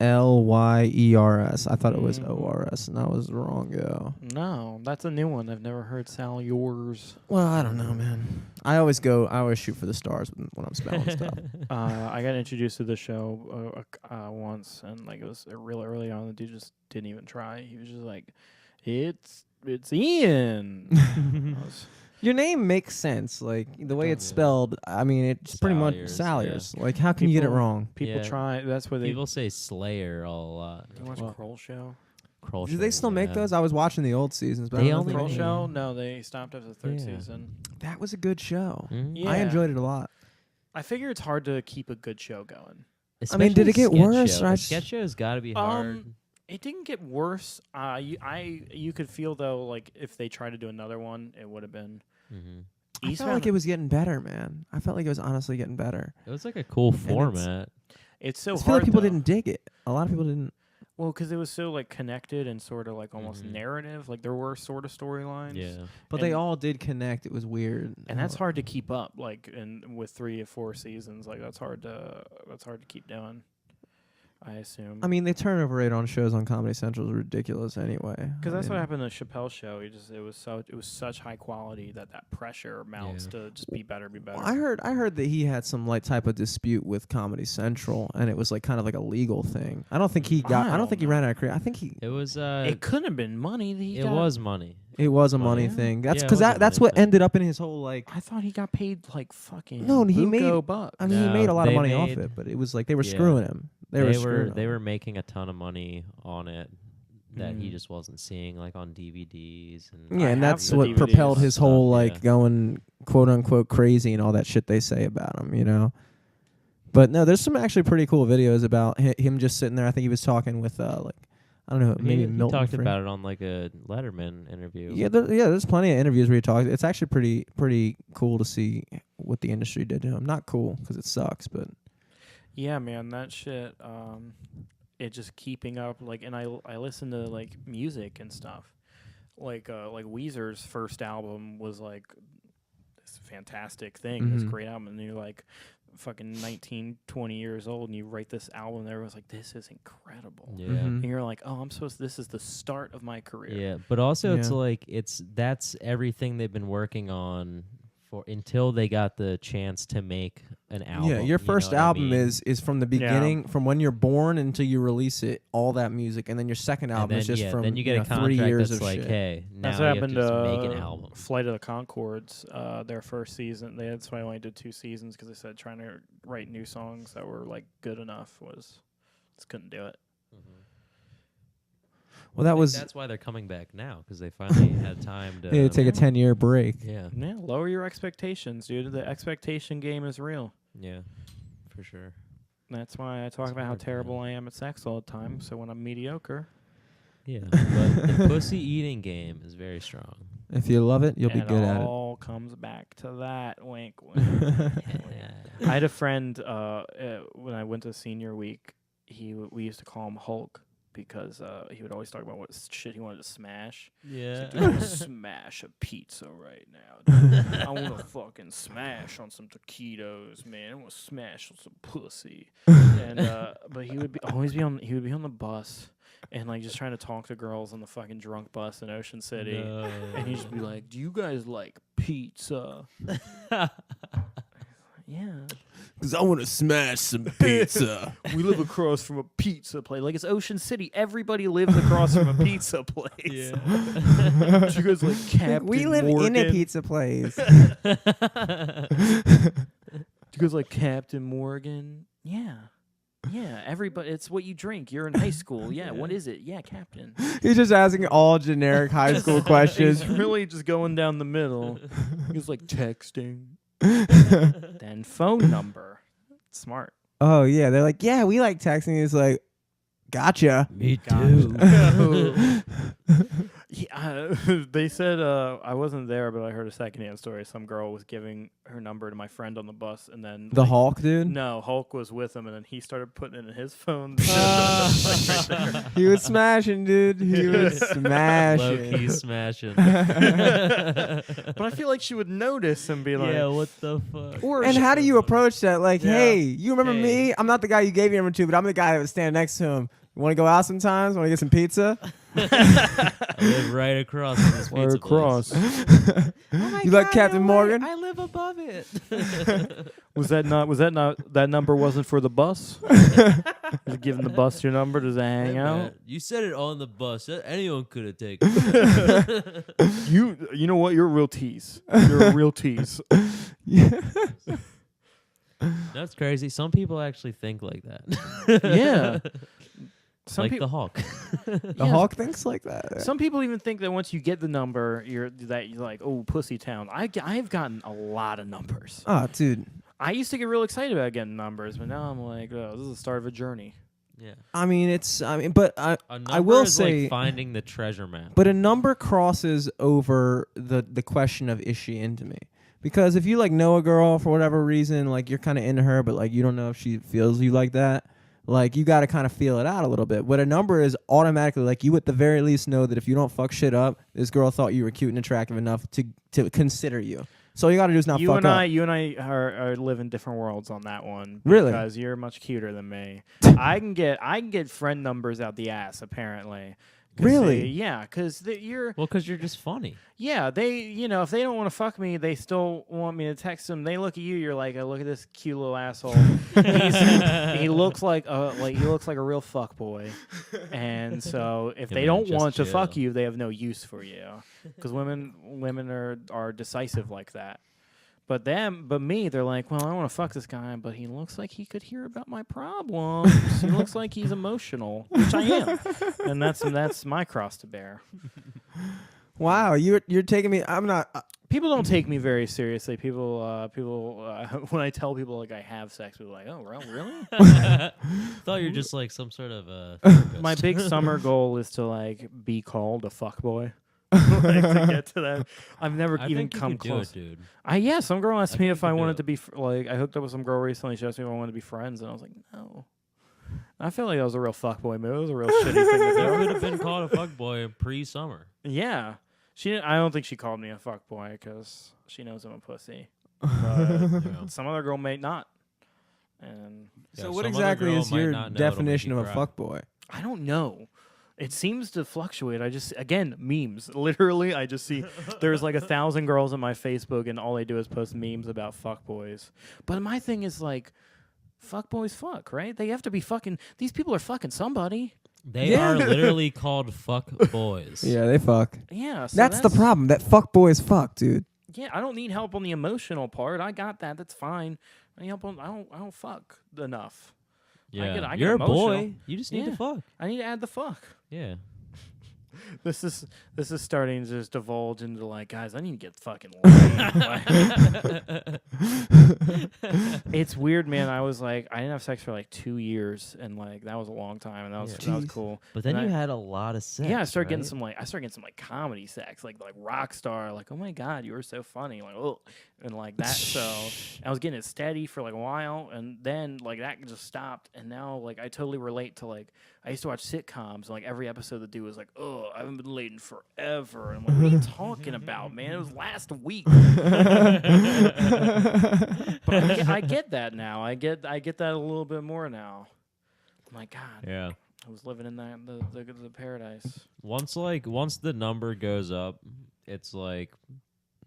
SALYERS. I thought it was ORS, and I was wrong, yo. no, that's a new one. I've never heard Salyers. Well, I don't know, man. I always shoot for the stars when I'm spelling stuff. I got introduced to the show once, and like it was real early on. The dude just didn't even try. He was just like, "It's Ian." I was- Your name makes sense, like the way it's spelled. I mean, it's pretty much Salyers, Salyers. Like, how can you get it People- wrong? People Yeah. try. That's what they. People say Slayer a lot. You watch Well, Kroll Show? Kroll Do they Show, still make yeah. those? I was watching the old seasons, but I They don't know only if Kroll they- make- Show? No, they stopped after the third Yeah. season. That was a good show. Mhm. Yeah. I enjoyed it a lot. I figure it's hard to keep a good show going. I mean, did it get Especially worse, sketch or I show. A just- sketch show's got to be hard. It didn't get worse. You could feel though, like if they tried to do another one, it would have been. Mm-hmm. I felt like it was getting better, man. I felt like it was honestly getting better. It was like a cool it's- format. It's so I hard. feel like people though. didn't dig it. A lot of people didn't. Well, because it was so like connected and sort of like almost Mhm. narrative. Like there were sort of storylines. Yeah. But they And- all did connect. It was weird. And that's hard to keep up. Like with 3 or 4 seasons, like that's hard to keep doing. I assume. I mean, the turnover rate on shows on Comedy Central is ridiculous anyway. Because that's what happened to Chappelle's show. It was such high quality that pressure mounts to just be better. Well, I heard that he had some like type of dispute with Comedy Central, and it was like kind of like a legal thing. I don't think he got. I don't think he ran out of career. I think he. It was. It couldn't have been money. That it was money. It was a money thing. That's because that's what ended up in his whole like. I thought he got paid like fucking. No, he made. bucks. I mean, he made a lot of money off it, but it was like they were screwing him. They were making a ton of money on it that he just wasn't seeing, like on DVDs. And that's what propelled his whole like going quote unquote crazy and all that shit they say about him, you know. But no, there's some actually pretty cool videos about him just sitting there. I think he was talking with like I don't know, maybe Milton. He talked about it on like a Letterman interview. Yeah, there's plenty of interviews where he talks. It's actually pretty cool to see what the industry did to him. Not cool because it sucks, but. Yeah, man, that shit. It just keeping up, like, and I listen to like music and stuff, like Weezer's first album was like this fantastic thing, this great album, and you're like fucking 19, 20 years old, and you write this album, and everyone's like, this is incredible. Yeah, and you're like, oh, this is the start of my career. Yeah, but also it's like that's everything they've been working on for until they got the chance to make an album. Yeah, your first album is from the beginning, Yeah. from when you're born until you release it, all that music, and then your second album is just from then you get a contract 3 years that's of like, shit. hey, now That's you what have happened to just to make an album. Flight of the Conchords, their first season. That's why I only did 2 seasons because they said trying to write new songs that were like good enough just couldn't do it. Well, that's why they're coming back now, because they finally had time to take a 10-year break. Yeah, lower your expectations, dude. The expectation game is real. Yeah, for sure. That's why I talk about how terrible I am at sex all the time. So when I'm mediocre, yeah, but the pussy eating game is very strong. If you love it, you'll be good at it. It all comes back to that. Wink, wink. I had a friend when I went to senior week. We used to call him Hulk, because he would always talk about what shit he wanted to smash. Yeah. Like, dude, I want to smash a pizza right now. Dude. I want to fucking smash on some taquitos, man. I want to smash on some pussy. And but he would be on the bus and like just trying to talk to girls on the fucking drunk bus in Ocean City. No. And he'd just be like, "Do you guys like pizza?" Yeah. Because I want to smash some pizza. We live across from a pizza place. Like, it's Ocean City. Everybody lives across from a pizza place. Yeah. Do you guys like Captain We live Morgan? in a pizza place. Do you guys like Captain Morgan? Yeah. Yeah, everybody. It's what you drink. You're in high school. Yeah, what is it? Yeah, Captain. He's just asking all generic high school questions. He's really just going down the middle. He's like texting. Then phone number. Smart. Oh, yeah. They're like, yeah, we like texting. It's like, gotcha. Me too. Yeah, they said I wasn't there, but I heard a secondhand story. Some girl was giving her number to my friend on the bus, and then The Hulk, dude? No, Hulk was with him, and then he started putting it in his phone. He was smashing, dude. He was smashing. Low-key smashing. But I feel like she would notice and be like, yeah, what the fuck? And how do you approach that? Like, Yeah. hey, you remember Hey. me? I'm not the guy you gave your number to, but I'm the guy that would stand next to him. You want to go out sometimes? Want to get some pizza? I live right across from this pizza place. You like Captain Morgan? I live above it. Was that not that number wasn't for the bus? Was giving the bus your number to hang Hey, out? man, you said it on the bus. Anyone could have taken it. You know what? You're a real tease. You're a real tease. That's crazy. Some people actually think like that. Yeah. Some like peop- the Hulk. The Hulk thinks like that. Some people even think that once you get the number, you're like, oh, pussy town. I've gotten a lot of numbers. Oh, dude. I used to get real excited about getting numbers, but now I'm like, oh, this is the start of a journey. Yeah. But I will is say, like finding the treasure map. but a number crosses over the question of is she into me? Because if you like know a girl for whatever reason, like you're kind of into her, but like you don't know if she feels you like that. Like you got to kind of feel it out a little bit. What a number is automatically like you at the very least know that if you don't fuck shit up, this girl thought you were cute and attractive enough to consider you. So all you gotta do is not fuck up. You and I are live in different worlds on that one. Really? Because you're much cuter than me. I can get friend numbers out the ass apparently. Really? Yeah, because you're. Well, because you're just funny. Yeah, if they don't want to fuck me, they still want me to text them. They look at you, you're like, oh, look at this cute little asshole. He looks like a real fuck boy. And so if they don't want to fuck you, they have no use for you. Because women are decisive like that. But me, they're like, well, I don't want to fuck this guy, but he looks like he could hear about my problems. He looks like he's emotional, which I am, and that's my cross to bear. Wow, you're taking me. I'm not. People don't take me very seriously. People when I tell people like I have sex, people are like, oh, really? Thought you were just like some sort of My big summer goal is to like be called a fuckboy. Like to get to that, I've never even come close. Do it, dude. Some girl asked me if I wanted to be I hooked up with some girl recently. She asked me if I wanted to be friends, and I was like, no. I feel like that was a real fuckboy move. It was a real shitty thing to do. You could have been called a fuckboy pre-summer. Yeah, I don't think she called me a fuckboy because she knows I'm a pussy. But some other girl may not. And so what exactly is your definition of a fuckboy? I don't know. It seems to fluctuate. Again, memes. Literally, I just see there's like 1,000 girls on my Facebook, and all they do is post memes about fuckboys. But my thing is like, fuckboys fuck, right? They have to be fucking. These people are fucking somebody. They are literally called fuck boys. Yeah, they fuck. Yeah, so that's the problem. That fuck boys fuck, dude. Yeah, I don't need help on the emotional part. I got that. That's fine. I don't fuck enough. Yeah, I get you're emotional. a boy. You just need to fuck. I need to add the fuck. Yeah. This is starting to just divulge into like, guys, I need to get fucking laid. It's weird, man. I was like, I didn't have sex for like 2 years, and like that was a long time, and that was cool. But then you had a lot of sex. Yeah, I started getting some comedy sex, like rock star, like, oh my god, you were so funny, like, oh, and like that. So I was getting it steady for like a while, and then like that just stopped, and now like I totally relate to like I used to watch sitcoms, and like every episode the dude was like, oh, I haven't been laid in forever, and I'm like, what are you talking about, man? It was last week. But I get that now. I get that a little bit more now. My God. Yeah. I was living in the paradise. Once the number goes up, it's like,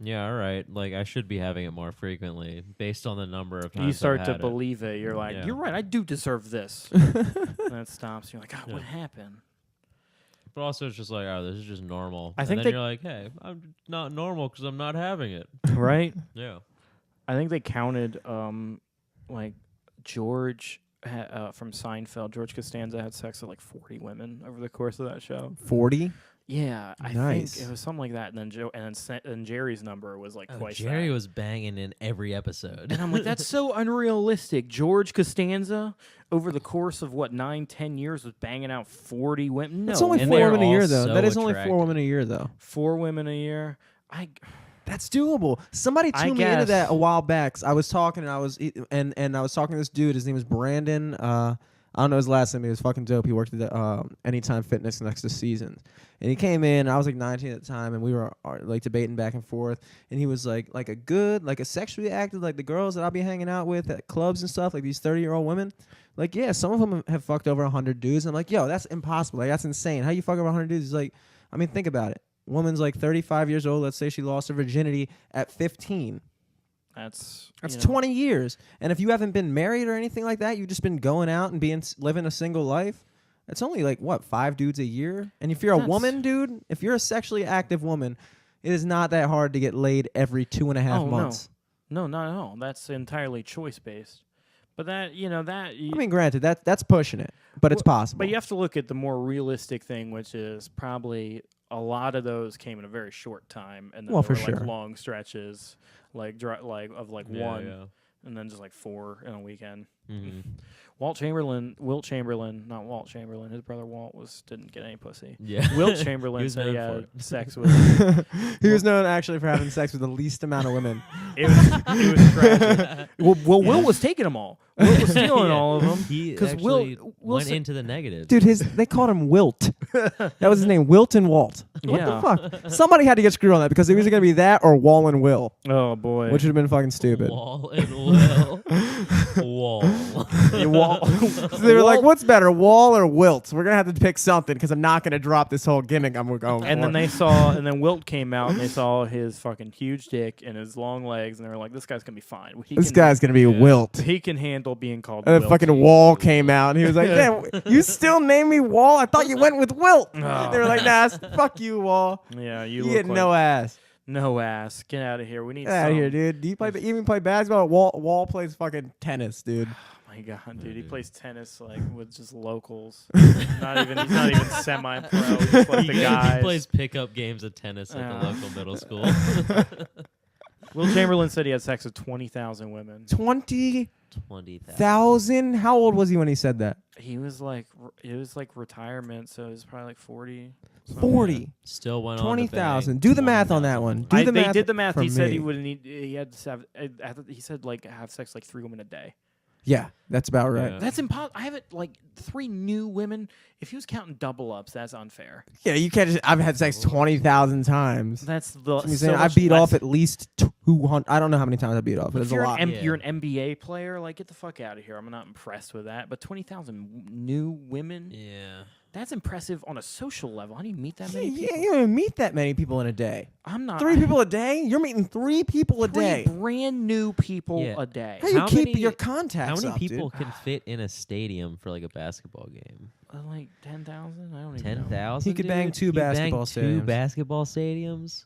yeah, all right. Like I should be having it more frequently based on the number of times you start I've to had believe it. You're like, Yeah. you're right. I do deserve this. And it stops. You're like, God, what happened? But also, it's just like, oh, this is just normal. I think and then you're like, hey, I'm not normal because I'm not having it. Right? Yeah. I think they counted, like George from Seinfeld. George Costanza had sex with like 40 women over the course of that show. 40? Yeah, I Nice. think it was something like that. And then Jerry's number was like twice Jerry that. was banging in every episode. And I'm like, that's so unrealistic. George Costanza, over the course of 9-10 years, was banging out 40 women. No, That's only and 4 they're women a year, all though. so That is only 4 attractive. women a year, though. 4 women a year. That's doable. Somebody tuned me into that a while back. I was talking, and I was talking to this dude. His name was Brandon. I don't know his last name. He was fucking dope. He worked at the Anytime Fitness next to Seasons. And he came in. I was like 19 at the time, and we were like debating back and forth. And he was like a sexually active, like the girls that I'll be hanging out with at clubs and stuff, like these 30-year-old women. Like, yeah, some of them have fucked over 100 dudes. And I'm like, yo, that's impossible. Like, that's insane. How you fuck over 100 dudes? He's like, I mean, think about it. Woman's like 35 years old. Let's say she lost her virginity at 15. That's 20 years. And if you haven't been married or anything like that, you've just been going out and living a single life. It's only like, what, 5 dudes a year? And if you're a woman, dude, if you're a sexually active woman, it is not that hard to get laid every 2.5 months. No, not at all. That's entirely choice-based. But that. I mean, granted, that's pushing it, but it's possible. But you have to look at the more realistic thing, which is probably a lot of those came in a very short time, and then there were like long stretches, like one, and then just like 4 in a weekend. Mm-hmm. Wilt Chamberlain, not Walt Chamberlain. His brother Walt didn't get any pussy. Yeah. Wilt Chamberlain said he had sex with. He was known actually for having sex with the least amount of women. It was tragic. Well, Will was taking them all. Will was stealing all of them. He actually went into the negative. Dude, they called him Wilt. That was his name, Wilt and Walt. What Yeah. the fuck? Somebody had to get screwed on that because it was going to be that or Wall and Will, Oh boy. which would have been fucking stupid. Wall and Will. Wall. Wall. So they were like, "What's better, Wall or Wilt?" We're gonna have to pick something because I'm not gonna drop this whole gimmick I'm going And for. then then Wilt came out and they saw his fucking huge dick and his long legs and they were like, "This guy's gonna be fine. This guy's gonna be Yeah. Wilt. he can handle being called." And then Wilt." fucking Wall came out and he was like, "Damn, you still name me Wall? I thought you went with Wilt." Oh, They were like, "Nah, fuck you, Wall. Yeah, You you get look no like ass. no ass. Get out of here. We need Get out of here, some- dude. Do you even play basketball? Wall plays fucking tennis, dude. Oh my god, dude, he Dude. plays tennis like with just locals. He's not even semi-pro. Just like the He guys. plays pickup games of tennis at Yeah. the local middle school. Will Chamberlain said he had sex with 20,000 women. 20,000? 20,000. How old was he when he said that? He was like, it was like retirement, so it was probably like 40. something. 40. Still went on. 20,000. Do the math on that one. Do the They math did the math. for He said he me. would need. He had to have. He said like have sex like 3 women a day. Yeah, that's about right. Yeah. That's impossible. I haven't like 3 new women. If he was counting double ups, that's unfair. Yeah, you can't just. I've had sex 20,000 times. That's the. I'm so saying I much beat less. off at least 200. I don't know how many times I beat off. But If it's a you're, lot. Yeah. you're an NBA player, like get the fuck out of here. I'm not impressed with that. But 20,000 new women, Yeah. that's impressive on a social level. How do you meet that Yeah, many people? you don't even meet that many people in a day. I'm not. 3 people a day? You're meeting 3 people a 3 day. brand new people Yeah. a day. How do you How keep many- your contacts How many up, people dude? can fit in a stadium for like a basketball game? Like 10,000? I don't even know. 10,000. He could bang dude? 2 He banged basketball 2 stadiums. basketball stadiums.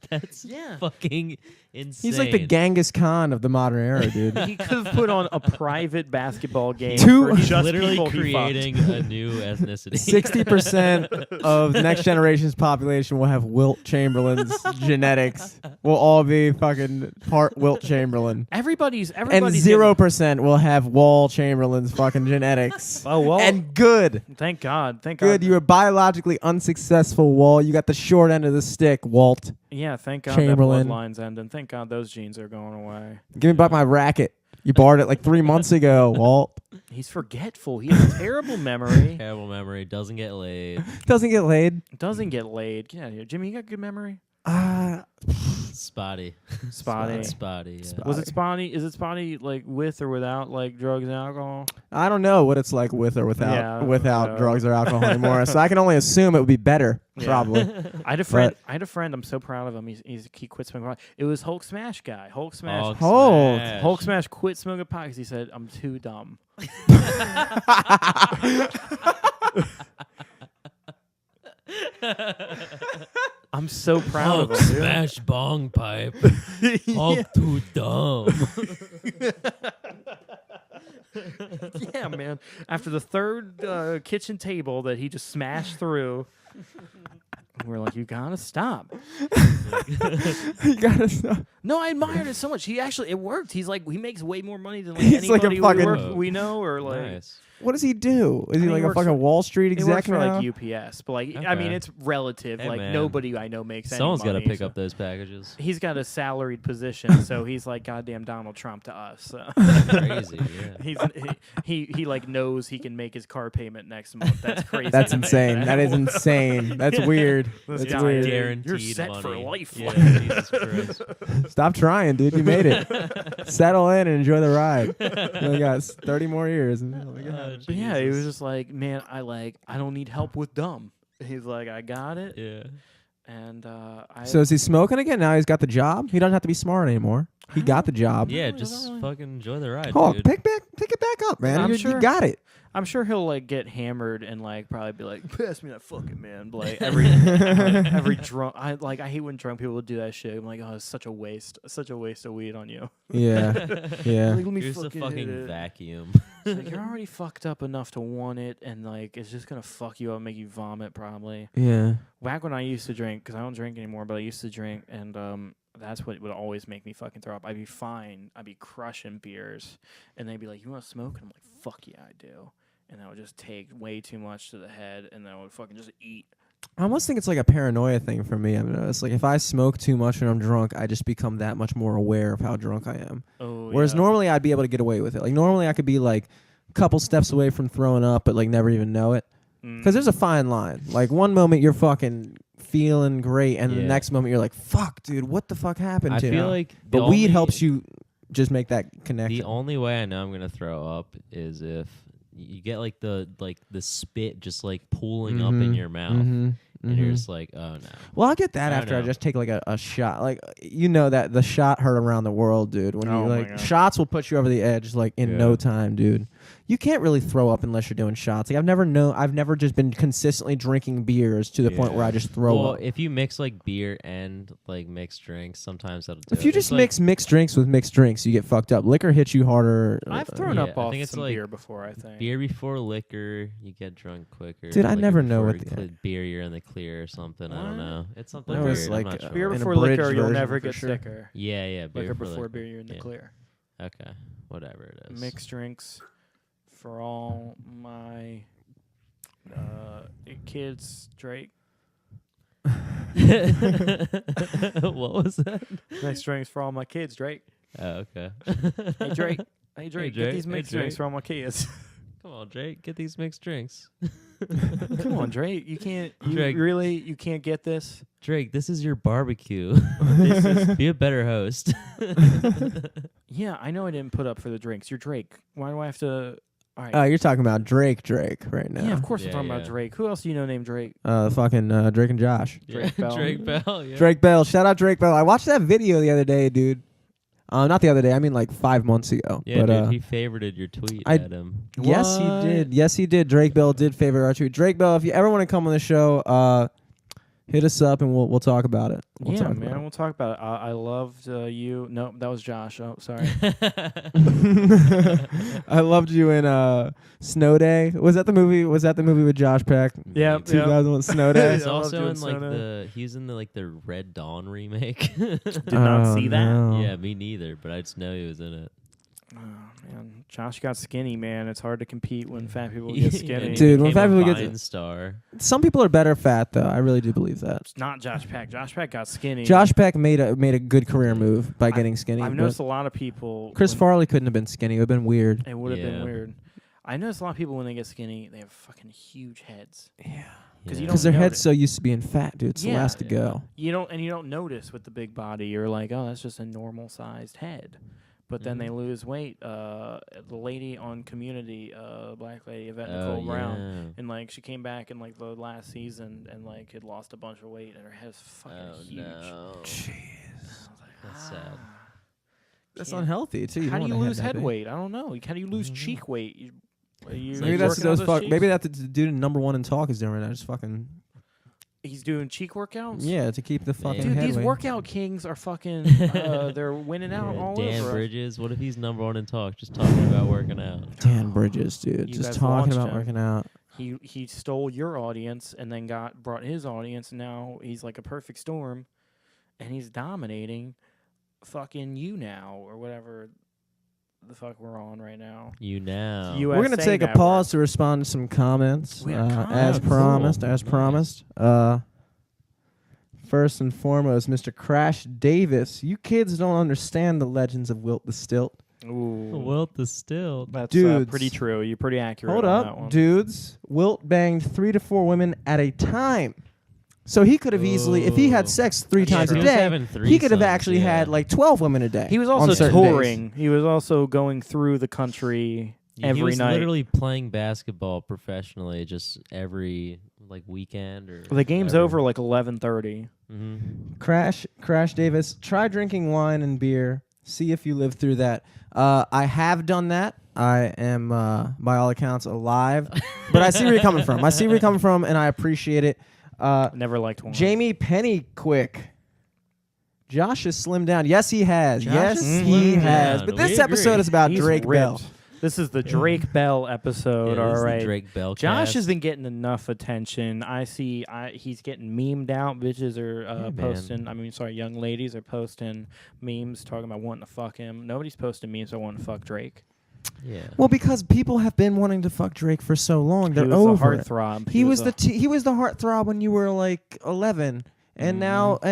That's Yeah. fucking insane. He's like the Genghis Khan of the modern era, dude. He could have put on a private basketball game Two- for He's just literally people he fucked. creating a new ethnicity. 60% of the next generation's population will have Wilt Chamberlain's genetics. We'll all be fucking part Wilt Chamberlain. Everybody's And getting- 0% will have Wall Chamberlain's fucking genetics. Oh well. And good. Thank God. Thank Good. God. You were biologically unsuccessful, Wall. You got the short end of the stick, Walt. Yeah. Thank God Chamberlain. that bloodline's ending. Thank God those genes are going away. Give me back my racket. You borrowed it like 3 months ago, Walt. He's forgetful. He has a terrible memory. Terrible memory. Doesn't get laid. Doesn't get laid. Doesn't get laid. Get out of here, Jimmy. You got good memory. Spotty. Spotty. Spotty. Yeah. Was it spotty? Is it spotty like with or without like drugs and alcohol? I don't know what it's like with or without Yeah, drugs or alcohol anymore. So I can only assume it would be better, Yeah. probably. I had a friend. I'm so proud of him. He quit smoking pot. It was Hulk Smash guy. Hulk Smash. Hulk Smash quit smoking pot because he said, "I'm too dumb." I'm so proud Hulk of him. dude. smash bong pipe. Hulk too dumb. Yeah, man. After the third kitchen table that he just smashed through, we're like, you gotta stop. You gotta stop. No, I admired it so much. It worked. He's like, he makes way more money than like He's like a anybody fucking- we know, or like. Nice. What does he do? Is I he mean, like he a works fucking for- Wall Street He works exec for now? like UPS, but like I mean, Okay. it's relative. Hey, like man. nobody I know makes Someone's any got money. to pick so- up those packages. He's got a salaried position, so he's like goddamn Donald Trump to us. So. Crazy. Yeah. He like knows he can make his car payment next month. That's crazy. That's to me, insane. man. That is insane. That's weird. This That's guy weird. is- Guaranteed You're set money. for life. Yeah, Like- Jesus Christ. Stop trying, dude. You made it. Settle in and enjoy the ride. You only got 30 more years. Oh my God. But yeah, he was just like, man, I don't need help with dumb. He's like, I got it, Yeah. and I. So is he smoking again? Now he's got the job. He doesn't have to be smart anymore. He got the job. Yeah, really- just really- fucking enjoy the ride, Oh, dude. pick it back up, man. I'm You sure- got it. I'm sure he'll like get hammered and like probably be like, pass me that fucking man. But, like every drunk, I hate when drunk people do that shit. I'm like, oh, it's such a waste of weed on you. Yeah, yeah. Like, let me Here's the fucking hit fucking it. vacuum. It's like, you're already fucked up enough to want it, and like it's just gonna fuck you up, and make you vomit probably. Yeah. Back when I used to drink, because I don't drink anymore, but I used to drink, and that's what would always make me fucking throw up. I'd be fine. I'd be crushing beers, and they'd be like, "You want to smoke?" And I'm like, "Fuck yeah, I do." And I would just take way too much to the head, and then I would fucking just eat. I almost think it's like a paranoia thing for me. I've noticed. Like if I smoke too much when I'm drunk, I just become that much more aware of how drunk I am. Oh, Whereas yeah. normally I'd be able to get away with it. Like normally I could be like a couple steps away from throwing up, but like never even know it. Because there's a fine line. Like one moment you're fucking feeling great, and the next moment you're like, "Fuck, dude, what the fuck happened to you?" I feel like the weed helps you just make that connection. The only way I know I'm gonna throw up is if you get like the spit just like pooling up in your mouth. And you're just like, oh no. Well, I'll get that after I just take like a shot. Like, you know that the shot heard around the world, dude. When you like shots will put you over the edge like in no time, dude. You can't really throw up unless you're doing shots. Like I've never just been consistently drinking beers to the point where I just throw up. If you mix like beer and like mixed drinks, sometimes that'll do If you just mix mixed drinks with mixed drinks, you get fucked up. Liquor hits you harder. I've thrown up off it's some like beer before, I think. Beer before liquor, you get drunk quicker. Dude, I never know what the beer you're in the clear or something. I don't know. It's something That was weird. like, I'm not Beer sure. before liquor, you'll never get sure. sicker. Yeah, beer Liquor before beer, you're in the clear. Okay, whatever it is. Mixed drinks for all my kids, Drake. What was that? Mixed drinks for all my kids, Drake. Oh, okay. Hey, Drake. Hey, Drake. Get these mixed drinks for all my kids. Come on, Drake. Get these mixed drinks. Come on, Drake. You can't. Drake. You can't get this. Drake, this is your barbecue. Be a better host. Yeah, I know I didn't put up for the drinks. You're Drake. Why do I have to? All right. You're talking about Drake right now. Yeah, of course I'm talking about Drake. Who else do you know named Drake? Fucking Drake and Josh. Drake Bell. Drake Bell. Yeah. Drake Bell. Shout out Drake Bell. I watched that video the other day, dude. Not the other day. I mean, like 5 months ago. Yeah, but, dude, he favorited your tweet at him. Yes, he did. Yes, he did. Drake Bell did favor our tweet. Drake Bell, if you ever want to come on the show, hit us up and we'll talk about it. We'll talk about it. I loved you. No, that was Josh. Oh, sorry. I loved you in Snow Day. Was that the movie with Josh Peck? Yeah, 2001 Snow Day. He's also in like he's in the Red Dawn remake. Did not see that. No. Yeah, me neither. But I just know he was in it. Oh man, Josh got skinny, man. It's hard to compete when fat people get skinny. Dude, when fat people get star. Some people are better fat though. I really do believe that. It's not Josh Peck. Josh Peck got skinny. Josh Peck made a good career move by getting skinny. I've noticed a lot of people. Chris Farley couldn't have been skinny. It would have been weird. It would have been weird. I notice a lot of people when they get skinny, they have fucking huge heads. Yeah. Because their head's so used to being fat, dude. It's the last to go. You don't notice with the big body. You're like, oh, that's just a normal sized head. But then they lose weight. The lady on Community, black lady, Yvette Nicole Brown, and like she came back in like the last season and like had lost a bunch of weight and her head's fucking huge. No. Jeez, That's sad. That's unhealthy too. How do you lose head weight? I don't know. How do you lose cheek weight? Maybe that's those fuck. Maybe that's the dude number one in talk is doing right now. Just fucking. He's doing cheek workouts? Yeah, to keep the fucking Dude, head these weight. workout kings are fucking, they're winning out all Dan over. Bridges, what if he's number one in talk, just talking about working out? Dan Bridges, dude. Just talking about working out. He stole your audience and then brought his audience, and now he's like a perfect storm, and he's dominating fucking You Now, or whatever the fuck we're on right now. You Now. We're going to take a pause to respond to some comments, as promised. First and foremost, Mr. Crash Davis. You kids don't understand the legends of Wilt the Stilt. Ooh. Wilt the Stilt. That's Dudes. pretty true. You're pretty accurate Hold on up, that one. dudes. Wilt banged 3 to 4 women at a time. So he could have easily, if he had sex 3 times a day, he could have actually had like 12 women a day. He was also touring. He was also going through the country every he was night. Literally playing basketball professionally, just every like weekend or. The game's over like 11:30. Mm-hmm. Crash Davis, try drinking wine and beer. See if you live through that. I have done that. I am, by all accounts, alive. But I see where you're coming from. And I appreciate it. Never liked one. Jamie Pennyquick. Josh has slimmed down. Yes, he has. He has. down. But this We episode agree. is about He's Drake ripped. Bell. This is the Drake Bell episode. Yeah, all this is the right. Drake Bell Josh cast. has been getting enough attention. I see. He's getting memed out. Bitches are posting. Young ladies are posting memes talking about wanting to fuck him. Nobody's posting memes about wanting to fuck Drake. Yeah. Well, because people have been wanting to fuck Drake for so long, they're He was over the it. heartthrob. He was the heartthrob when you were like 11, And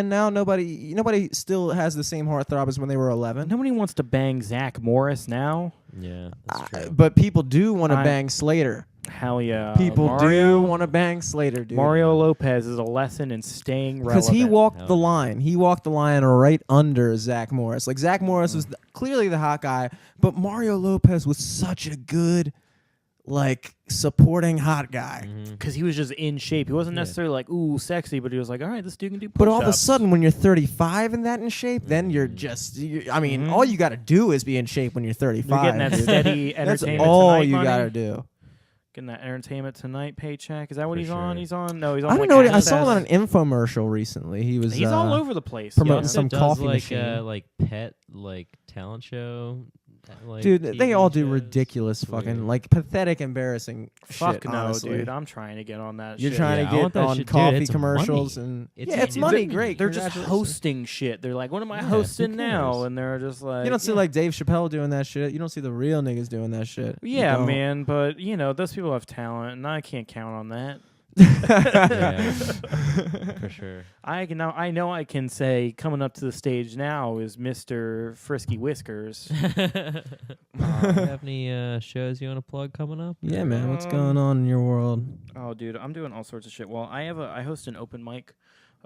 now nobody still has the same heartthrob as when they were 11. Nobody wants to bang Zach Morris now. Yeah, that's true. But people do want to I- bang Slater. Hell yeah. People Mario, do want to bang Slater, dude. Mario Lopez is a lesson in staying relevant. Because he walked Hell the yeah. line. He walked the line right under Zach Morris. Like, Zach Morris was clearly the hot guy, but Mario Lopez was such a good, like, supporting hot guy. Mhm. Because he was just in shape. He wasn't Yeah. necessarily like, ooh, sexy, but he was like, all right, this dude can do push-ups. But all of a sudden, when you're 35 and that in shape, then you're just, all you got to do is be in shape when you're 35. You're getting that dude. steady That's entertainment all tonight you money. got to do. Getting that entertainment tonight paycheck. Is that what For he's on? sure. He's on. No, he's on. I don't like know. I Access. saw him on an infomercial recently. He was. He's all over the place. promoting yeah. Also some does coffee like machine. like pet like talent show. Like Dude, TV they all do shows. ridiculous, It's fucking, weird. like, pathetic, embarrassing Fuck shit. no, honestly. dude. I'm trying to get on that You're shit. trying Yeah, I to want get that on shit, dude. coffee It's commercials money. and It's yeah, it's money. money. They're- Great. They're just Congratulations. hosting shit. They're like, what am I Yeah, who hosting now? cares? And they're just like, You don't see yeah. like Dave Chappelle doing that shit. You don't see the real niggas doing that shit. You Yeah, don't. man, but those people have talent, and I can't count on that. Yeah, for sure. I know I can say coming up to the stage now is Mr. Frisky Whiskers. You have any shows you want to plug coming up? Yeah, man. What's going on in your world? Oh, dude, I'm doing all sorts of shit. Well, I host an open mic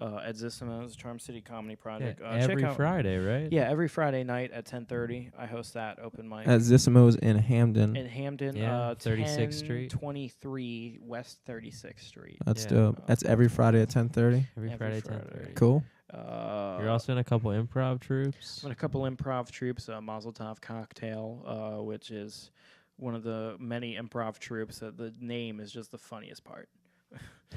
at Zissimo's Charm City Comedy Project. Yeah, Check every out- Friday, right? Yeah, every Friday night at 10:30, I host that open mic. At Zissimo's in Hamden. in Hamden, Yeah, 36th Street. 23 West 36th Street. That's Yeah. dope. That's every Friday at 10:30. Every Every Friday, Friday. 10:30. Cool. You're also in a couple improv troops. I'm in a couple improv troops, Mazel Tov Cocktail, which is one of the many improv troops. The name is just the funniest part.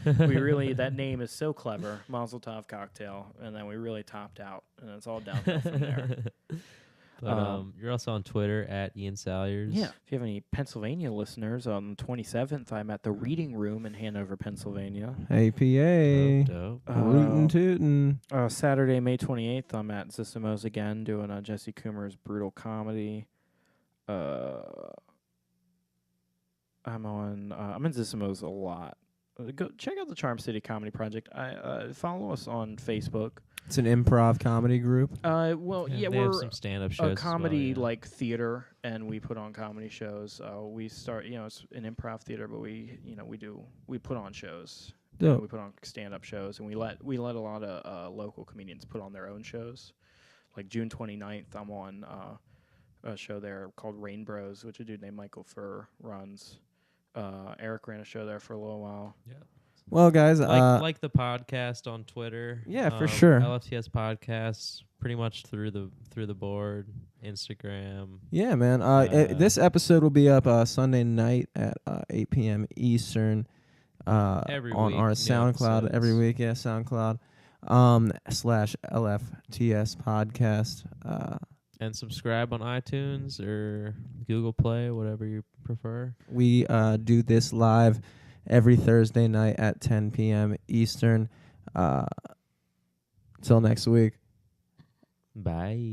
We really, that name is so clever, Mazel Tov Cocktail, and then we really topped out, and it's all downhill from there. But you're also on Twitter at Ian Salyers. Yeah. If you have any Pennsylvania listeners, on the 27th, I'm at the Reading Room in Hanover, Pennsylvania. Hey, PA. Dope. Rootin' tootin'. Saturday, May 28th, I'm at Zissimo's again doing Jesse Coomer's Brutal Comedy. I'm in Zissimo's a lot. Go check out the Charm City Comedy Project. Follow us on Facebook. It's an improv comedy group. Well, yeah, they have we're some stand-up shows. a comedy as well, yeah. like theater, and we put on comedy shows. We start, it's an improv theater, but we put on shows. Dope. We put on stand-up shows, and we let a lot of local comedians put on their own shows. Like June 29th, I'm on a show there called Rain Bros, which a dude named Michael Furr runs. Eric ran a show there for a little while. Yeah. Well, guys, Like the podcast on Twitter. Yeah, for sure. LFTS podcasts, pretty much through the board, Instagram. yeah, man. This episode will be up Sunday night at 8 p.m. Eastern. Every on week, our new SoundCloud every episodes. week. Yeah, SoundCloud /LFTS podcast. And subscribe on iTunes or Google Play, whatever you prefer. We do this live every Thursday night at 10 p.m. Eastern. Till next week. Bye.